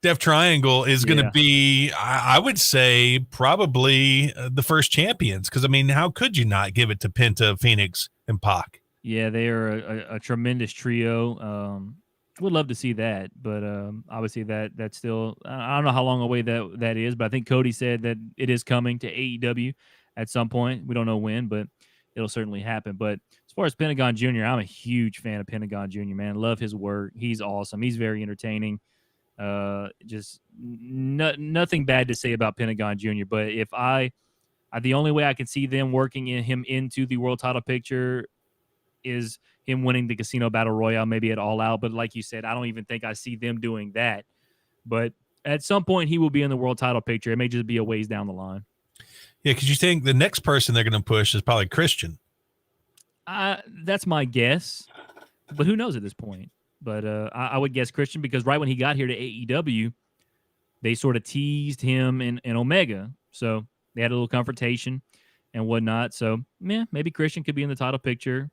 Death Triangle is going to be, I would say, probably the first champions. Because, how could you not give it to Penta, Phoenix, and Pac? Yeah, they are a tremendous trio. Would love to see that, but obviously that's still, I don't know how long away that is, but I think Cody said that it is coming to AEW at some point. We don't know when, but it'll certainly happen. But as far as Pentagon Jr., I'm a huge fan of Pentagon Jr., man. Love his work. He's awesome. He's very entertaining. Just nothing bad to say about Pentagon Jr., but if the only way I can see them working him into the world title picture is him winning the Casino Battle Royale, maybe at All Out. But like you said, I don't even think I see them doing that. But at some point, he will be in the world title picture. It may just be a ways down the line. Yeah, because you think the next person they're going to push is probably Christian. That's my guess. But who knows at this point? But I would guess Christian, because right when he got here to AEW, they sort of teased him and Omega. So they had a little confrontation and whatnot. So, yeah, maybe Christian could be in the title picture.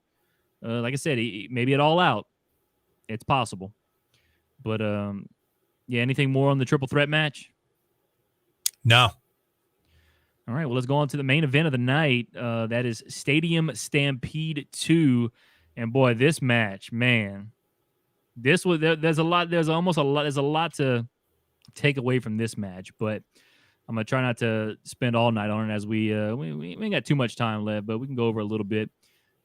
Like I said, maybe it All Out. It's possible. But, yeah, anything more on the triple threat match? No. All right, well, let's go on to the main event of the night. That is Stadium Stampede 2. And, boy, this match, man, there's a lot to take away from this match, but I'm gonna try not to spend all night on it as we ain't got too much time left, but we can go over a little bit.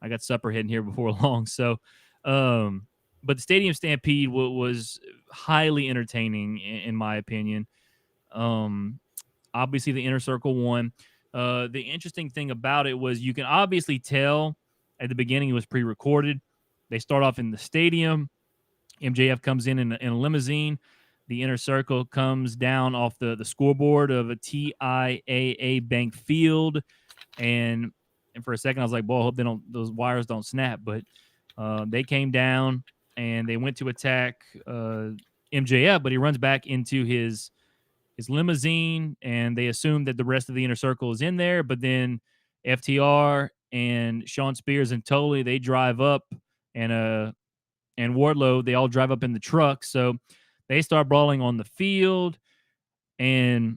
I got supper hitting here before long, so but the Stadium Stampede was highly entertaining in my opinion. Obviously the Inner Circle won. The interesting thing about it was you can obviously tell at the beginning it was pre-recorded. They start off in the stadium. MJF comes in a limousine. The Inner Circle comes down off the scoreboard of a TIAA Bank Field, and for a second I was like, "Boy, I hope those wires don't snap." But they came down and they went to attack MJF, but he runs back into his limousine, and they assume that the rest of the Inner Circle is in there. But then FTR and Sean Spears and Tully, they drive up, and Wardlow, they all drive up in the truck. So they start brawling on the field, and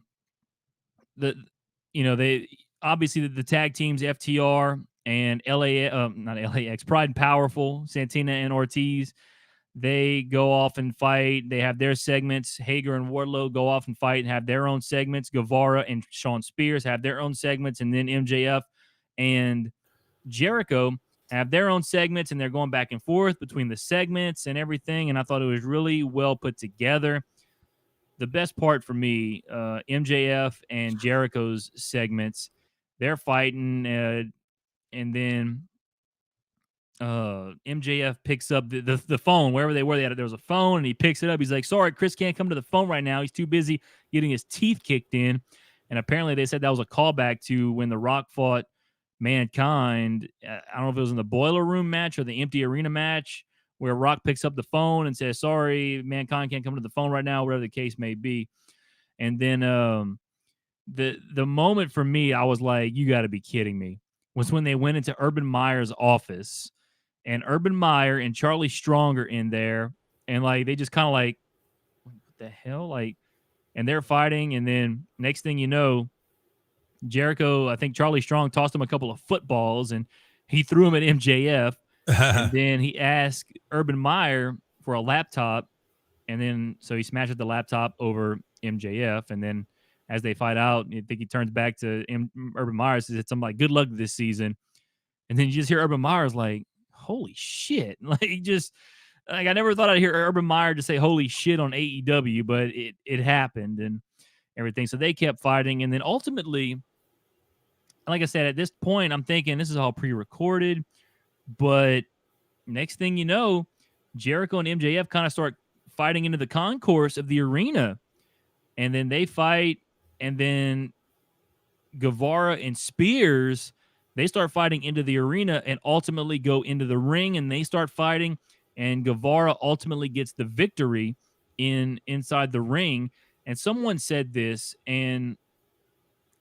they obviously the tag teams FTR and not LAX, Pride and Powerful, Santana and Ortiz, they go off and fight. They have their segments. Hager and Wardlow go off and fight and have their own segments. Guevara and Sean Spears have their own segments, and then MJF and Jericho have their own segments, and they're going back and forth between the segments and everything. And I thought it was really well put together. The best part for me, MJF and Jericho's segments, they're fighting, and then MJF picks up the phone wherever they were. There was a phone, and he picks it up. He's like, "Sorry, Chris can't come to the phone right now. He's too busy getting his teeth kicked in." And apparently they said that was a callback to when The Rock fought Mankind. I don't know if it was in the Boiler Room match or the Empty Arena match, where Rock picks up the phone and says, "Sorry, Mankind can't come to the phone right now," whatever the case may be. And then the moment for me, I was like, "You got to be kidding me," was when they went into Urban Meyer's office, and Urban Meyer and Charlie Strong are in there, and like they just kind of like, what the hell, like, and they're fighting, and then next thing you know, Jericho, I think Charlie Strong tossed him a couple of footballs, and he threw him at MJF, and then he asked Urban Meyer for a laptop, and then so he smashes the laptop over MJF, and then as they fight out, I think he turns back to Urban Meyer and says something like, "Good luck this season," and then you just hear Urban Meyer's like, "Holy shit!" Like just like I never thought I'd hear Urban Meyer just say "Holy shit" on AEW, but it happened and everything. So they kept fighting, and then ultimately, like I said, at this point, I'm thinking this is all pre-recorded, but next thing you know, Jericho and MJF kind of start fighting into the concourse of the arena, and then they fight, and then Guevara and Spears, they start fighting into the arena and ultimately go into the ring, and they start fighting, and Guevara ultimately gets the victory inside the ring. And someone said this, and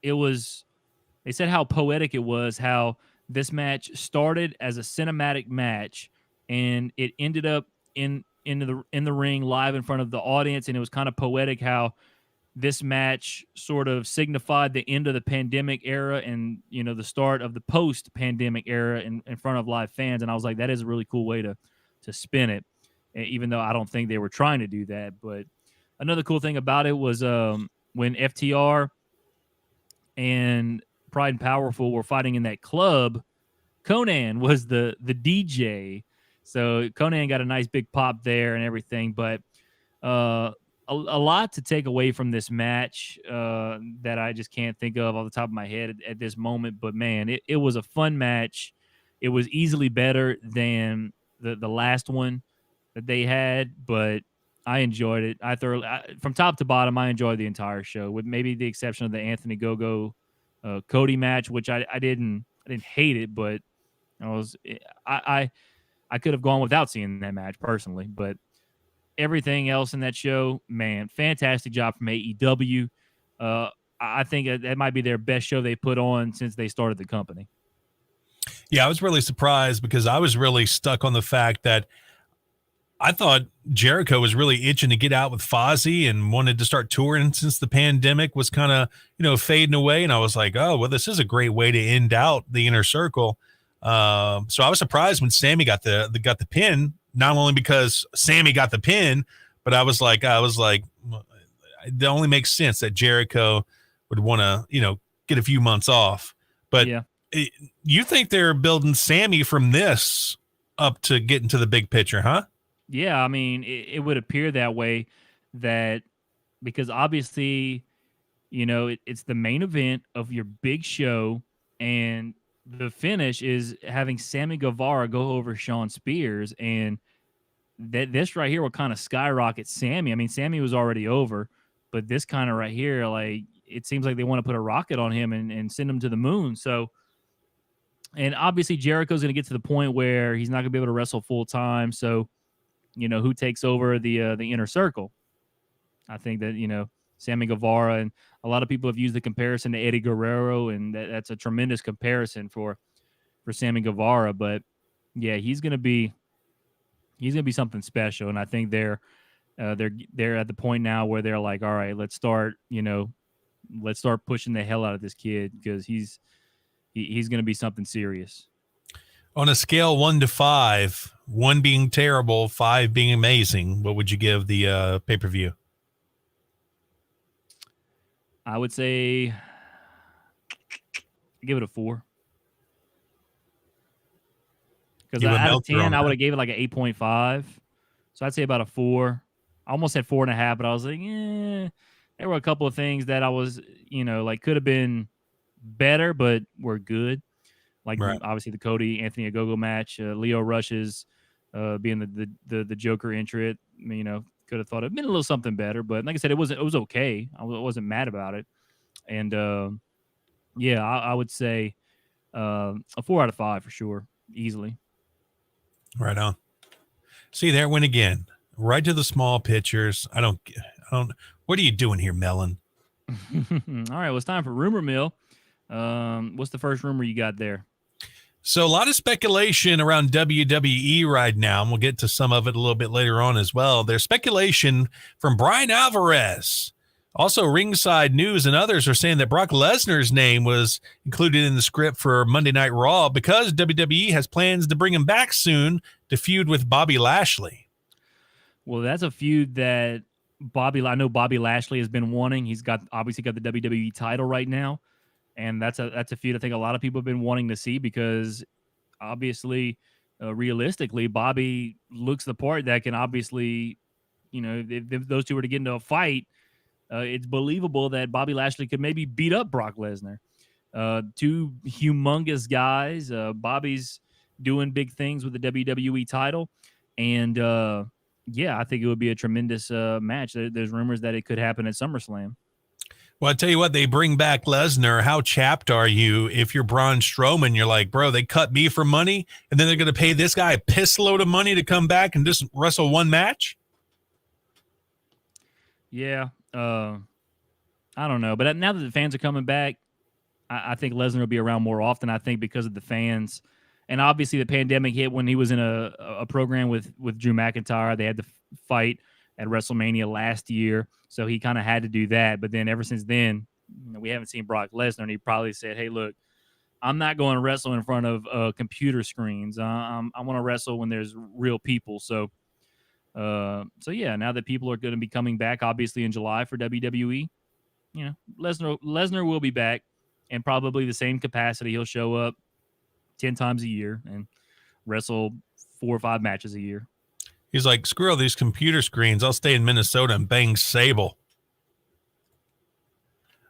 they said how poetic it was, how this match started as a cinematic match and it ended up in the ring live in front of the audience, and it was kind of poetic how this match sort of signified the end of the pandemic era and, the start of the post-pandemic era in front of live fans. And I was like, that is a really cool way to spin it, even though I don't think they were trying to do that. But another cool thing about it was when FTR and Pride and Powerful were fighting in that club, Conan was the DJ. So Conan got a nice big pop there and everything. But a lot to take away from this match that I just can't think of off the top of my head at this moment. But, man, it was a fun match. It was easily better than the last one that they had, but I enjoyed it. From top to bottom, I enjoyed the entire show, with maybe the exception of the Anthony Gogo Cody match, which I didn't hate it, but I could have gone without seeing that match personally. But everything else in that show, man, fantastic job from AEW. I think that might be their best show they put on since they started the company. Yeah, I was really surprised because I was really stuck on the fact that I thought Jericho was really itching to get out with Fozzy and wanted to start touring since the pandemic was kind of, fading away. And I was like, oh, well, this is a great way to end out the Inner Circle. So I was surprised when Sammy got the pin, not only because Sammy got the pin, but I was like, it only makes sense that Jericho would want to, get a few months off. But yeah. You think they're building Sammy from this up to get into the big picture, huh? Yeah, I mean, it would appear that way, that because obviously, it's the main event of your big show, and the finish is having Sammy Guevara go over Shawn Spears, and this right here will kind of skyrocket Sammy. I mean, Sammy was already over, but this kind of right here, like, it seems like they want to put a rocket on him and send him to the moon. So, and obviously Jericho's going to get to the point where he's not going to be able to wrestle full time. So, who takes over the Inner Circle? I think that, Sammy Guevara, and a lot of people have used the comparison to Eddie Guerrero, and that's a tremendous comparison for Sammy Guevara. But yeah, he's going to be something special. And I think they're at the point now where they're like, all right, let's start pushing the hell out of this kid, because he's going to be something serious. On a scale 1 to 5, 1 being terrible, 5 being amazing, what would you give the pay-per-view? I would say give it a 4. Because out of 10, I would have gave it like an 8.5. So I'd say about a 4. I almost said 4.5, but I was like, there were a couple of things that I was, could have been better, but were good. Like, right. Obviously the Cody Anthony Ogogo match, Leo Rush's being the Joker entrant, could have thought it'd been a little something better. But like I said, it was okay. I wasn't mad about it. And I would say a 4 out of 5 for sure, easily. Right on. See, there it went again. Right to the small pictures. I don't. What are you doing here, Melon? All right, well, it's time for Rumor Mill. What's the first rumor you got there? So a lot of speculation around WWE right now, and we'll get to some of it a little bit later on as well. There's speculation from Brian Alvarez. Also, Ringside News and others are saying that Brock Lesnar's name was included in the script for Monday Night Raw because WWE has plans to bring him back soon to feud with Bobby Lashley. Well, that's a feud that I know Bobby Lashley has been wanting. He's obviously got the WWE title right now. And that's a feud I think a lot of people have been wanting to see, because obviously, realistically, Bobby looks the part that can obviously, if those two were to get into a fight, it's believable that Bobby Lashley could maybe beat up Brock Lesnar. Two humongous guys. Bobby's doing big things with the WWE title. And, I think it would be a tremendous match. There's rumors that it could happen at SummerSlam. Well, I tell you what, they bring back Lesnar. How chapped are you if you're Braun Strowman? You're like, bro, they cut me for money, and then they're going to pay this guy a piss load of money to come back and just wrestle one match? Yeah. I don't know. But now that the fans are coming back, I think Lesnar will be around more often, I think, because of the fans. And obviously the pandemic hit when he was in a program with Drew McIntyre. They had to fight at WrestleMania last year, so he kind of had to do that. But then ever since then, we haven't seen Brock Lesnar, and he probably said, hey, look, I'm not going to wrestle in front of computer screens. I want to wrestle when there's real people. So yeah, now that people are going to be coming back, obviously in July for WWE, Lesnar will be back, and probably the same capacity. He'll show up 10 times a year and wrestle 4 or 5 matches a year. He's like, screw all these computer screens. I'll stay in Minnesota and bang Sable.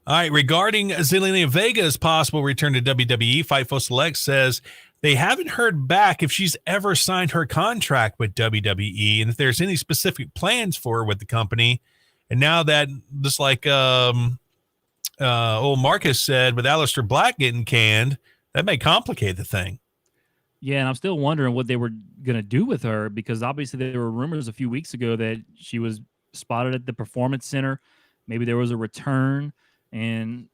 All right, regarding Zelina Vega's possible return to WWE, Fightful Select says they haven't heard back if she's ever signed her contract with WWE and if there's any specific plans for her with the company. And now that, just like old Marcus said, with Alistair Black getting canned, that may complicate the thing. Yeah, and I'm still wondering what they were going to do with her, because obviously there were rumors a few weeks ago that she was spotted at the Performance Center. Maybe there was a return, And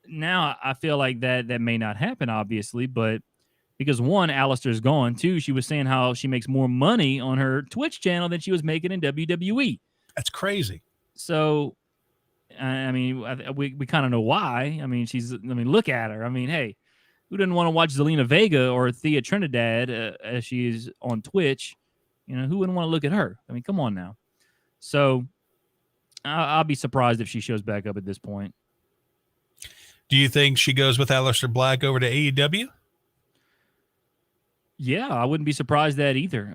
now I feel like that may not happen, obviously, but because one, Alistair's gone. Two, she was saying how she makes more money on her Twitch channel than she was making in WWE. That's crazy. So, I mean, we kind of know why. I mean, look at her. I mean, hey, who didn't want to watch Zelina Vega or Thea Trinidad as she is on Twitch? You know, who wouldn't want to look at her? I mean, come on now. So, I'll be surprised if she shows back up at this point. Do you think she goes with Alistair Black over to AEW? Yeah, I wouldn't be surprised that either.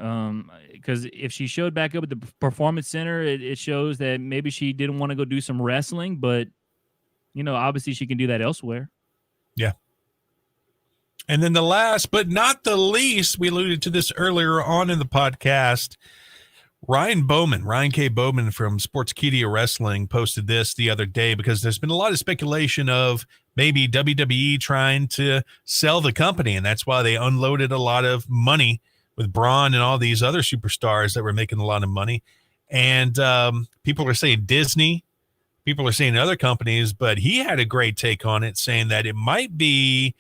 Because if she showed back up at the Performance Center, it shows that maybe she didn't want to go do some wrestling, but, you know, obviously she can do that elsewhere. Yeah. And then the last, but not the least, we alluded to this earlier on in the podcast. Ryan K. Bowman from Sportskeeda Wrestling posted this the other day because there's been a lot of speculation of maybe WWE trying to sell the company, and that's why they unloaded a lot of money with Braun and all these other superstars that were making a lot of money. And people are saying Disney, people are saying other companies, but he had a great take on it, saying that it might be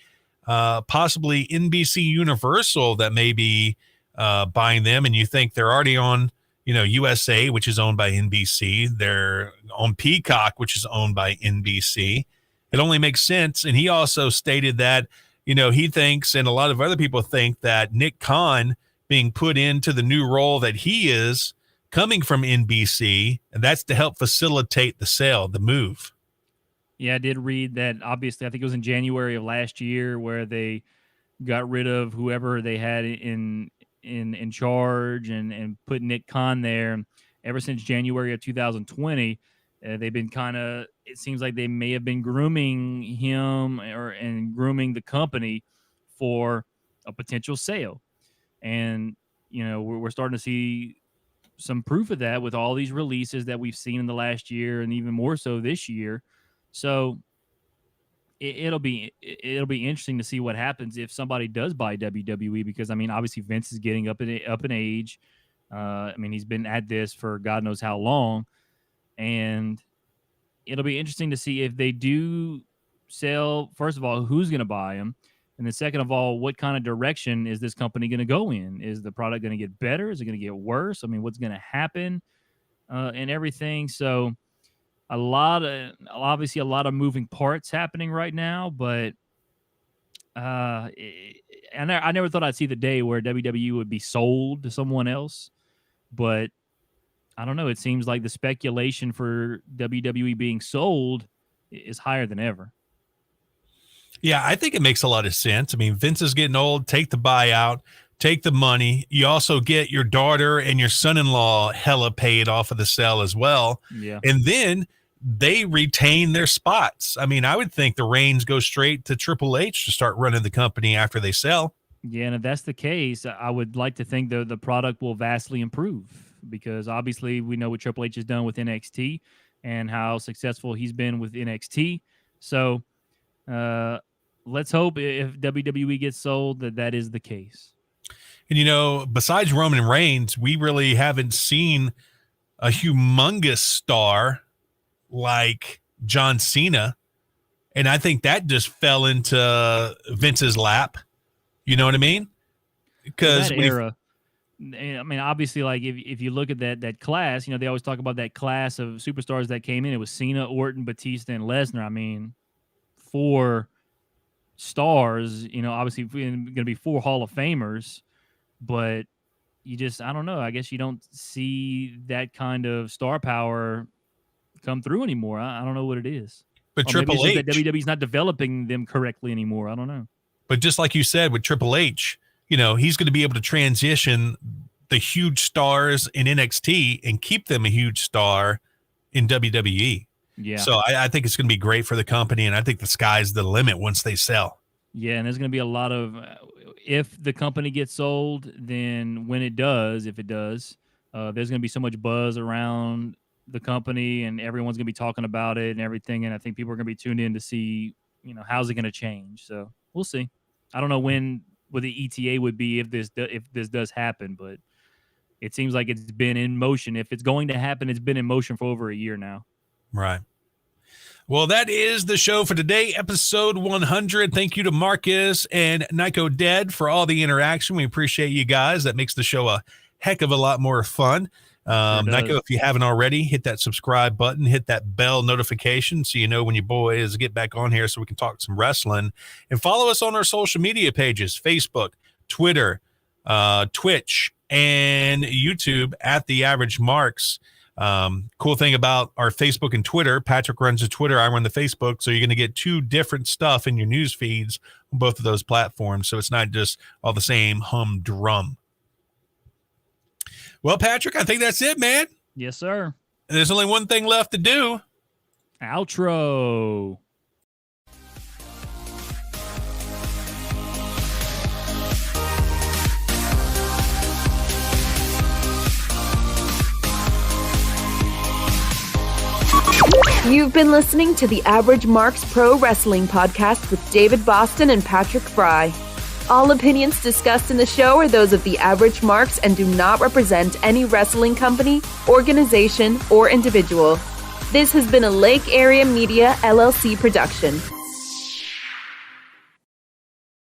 possibly NBC Universal that may be buying them, and you think they're already on USA, which is owned by NBC. They're on Peacock, which is owned by NBC. It only makes sense. And he also stated that, he thinks, and a lot of other people think, that Nick Khan being put into the new role that he is coming from NBC, and that's to help facilitate the sale, the move. Yeah, I did read that. Obviously, I think it was in January of last year where they got rid of whoever they had in charge and put Nick Khan there. Ever since January of 2020, they've been it seems like they may have been grooming him and grooming the company for a potential sale. And, we're starting to see some proof of that with all these releases that we've seen in the last year and even more so this year. So it'll be interesting to see what happens if somebody does buy WWE, because obviously Vince is getting up in age. He's been at this for God knows how long, and it'll be interesting to see if they do sell. First of all, who's going to buy them, and then second of all, what kind of direction is this company going to go in? Is the product going to get better? Is it going to get worse? What's going to happen and everything? So obviously a lot of moving parts happening right now, but I never thought I'd see the day where WWE would be sold to someone else, but I don't know. It seems like the speculation for WWE being sold is higher than ever. Yeah, I think it makes a lot of sense. Vince is getting old. Take the buyout, take the money. You also get your daughter and your son-in-law hella paid off of the sale as well. Yeah. And then they retain their spots. I would think the reins go straight to Triple H to start running the company after they sell. Yeah, and if that's the case, I would like to think the product will vastly improve, because obviously we know what Triple H has done with NXT and how successful he's been with NXT. So let's hope if WWE gets sold that is the case. And, besides Roman Reigns, we really haven't seen a humongous star like John Cena. And I think that just fell into Vince's lap. You know what I mean? Because that era, obviously, like if you look at that class, they always talk about that class of superstars that came in. It was Cena, Orton, Batista, and Lesnar. 4 stars, obviously going to be 4 Hall of Famers, but I don't know. I guess you don't see that kind of star power come through anymore. I don't know what it is. But Triple H, that WWE's not developing them correctly anymore. I don't know. But just like you said with Triple H, he's going to be able to transition the huge stars in NXT and keep them a huge star in WWE. Yeah. So I think it's going to be great for the company, and I think the sky's the limit once they sell. Yeah, and there's going to be a lot of if the company gets sold, then when it does, if it does, there's going to be so much buzz around the company, and everyone's going to be talking about it and everything. And I think people are going to be tuned in to see, how's it going to change. So we'll see. I don't know what the ETA would be if this does happen, but it seems like it's been in motion. If it's going to happen, it's been in motion for over a year now. Right. Well, that is the show for today, episode 100. Thank you to Marcus and Nico Dead for all the interaction. We appreciate you guys. That makes the show a heck of a lot more fun. Nico, if you haven't already, hit that subscribe button, hit that bell notification so you know when your boys get back on here so we can talk some wrestling. And follow us on our social media pages, Facebook, Twitter, Twitch, and YouTube at The Average Marks. Cool thing about our Facebook and Twitter, Patrick runs the Twitter, I run the Facebook, so you're going to get two different stuff in your news feeds on both of those platforms, so it's not just all the same humdrum. Well, Patrick, I think that's it, man. Yes, sir. There's only one thing left to do. Outro. You've been listening to the Average Marks Pro Wrestling Podcast with David Boston and Patrick Fry. All opinions discussed in the show are those of the Average Marks and do not represent any wrestling company, organization, or individual. This has been a Lake Area Media LLC production.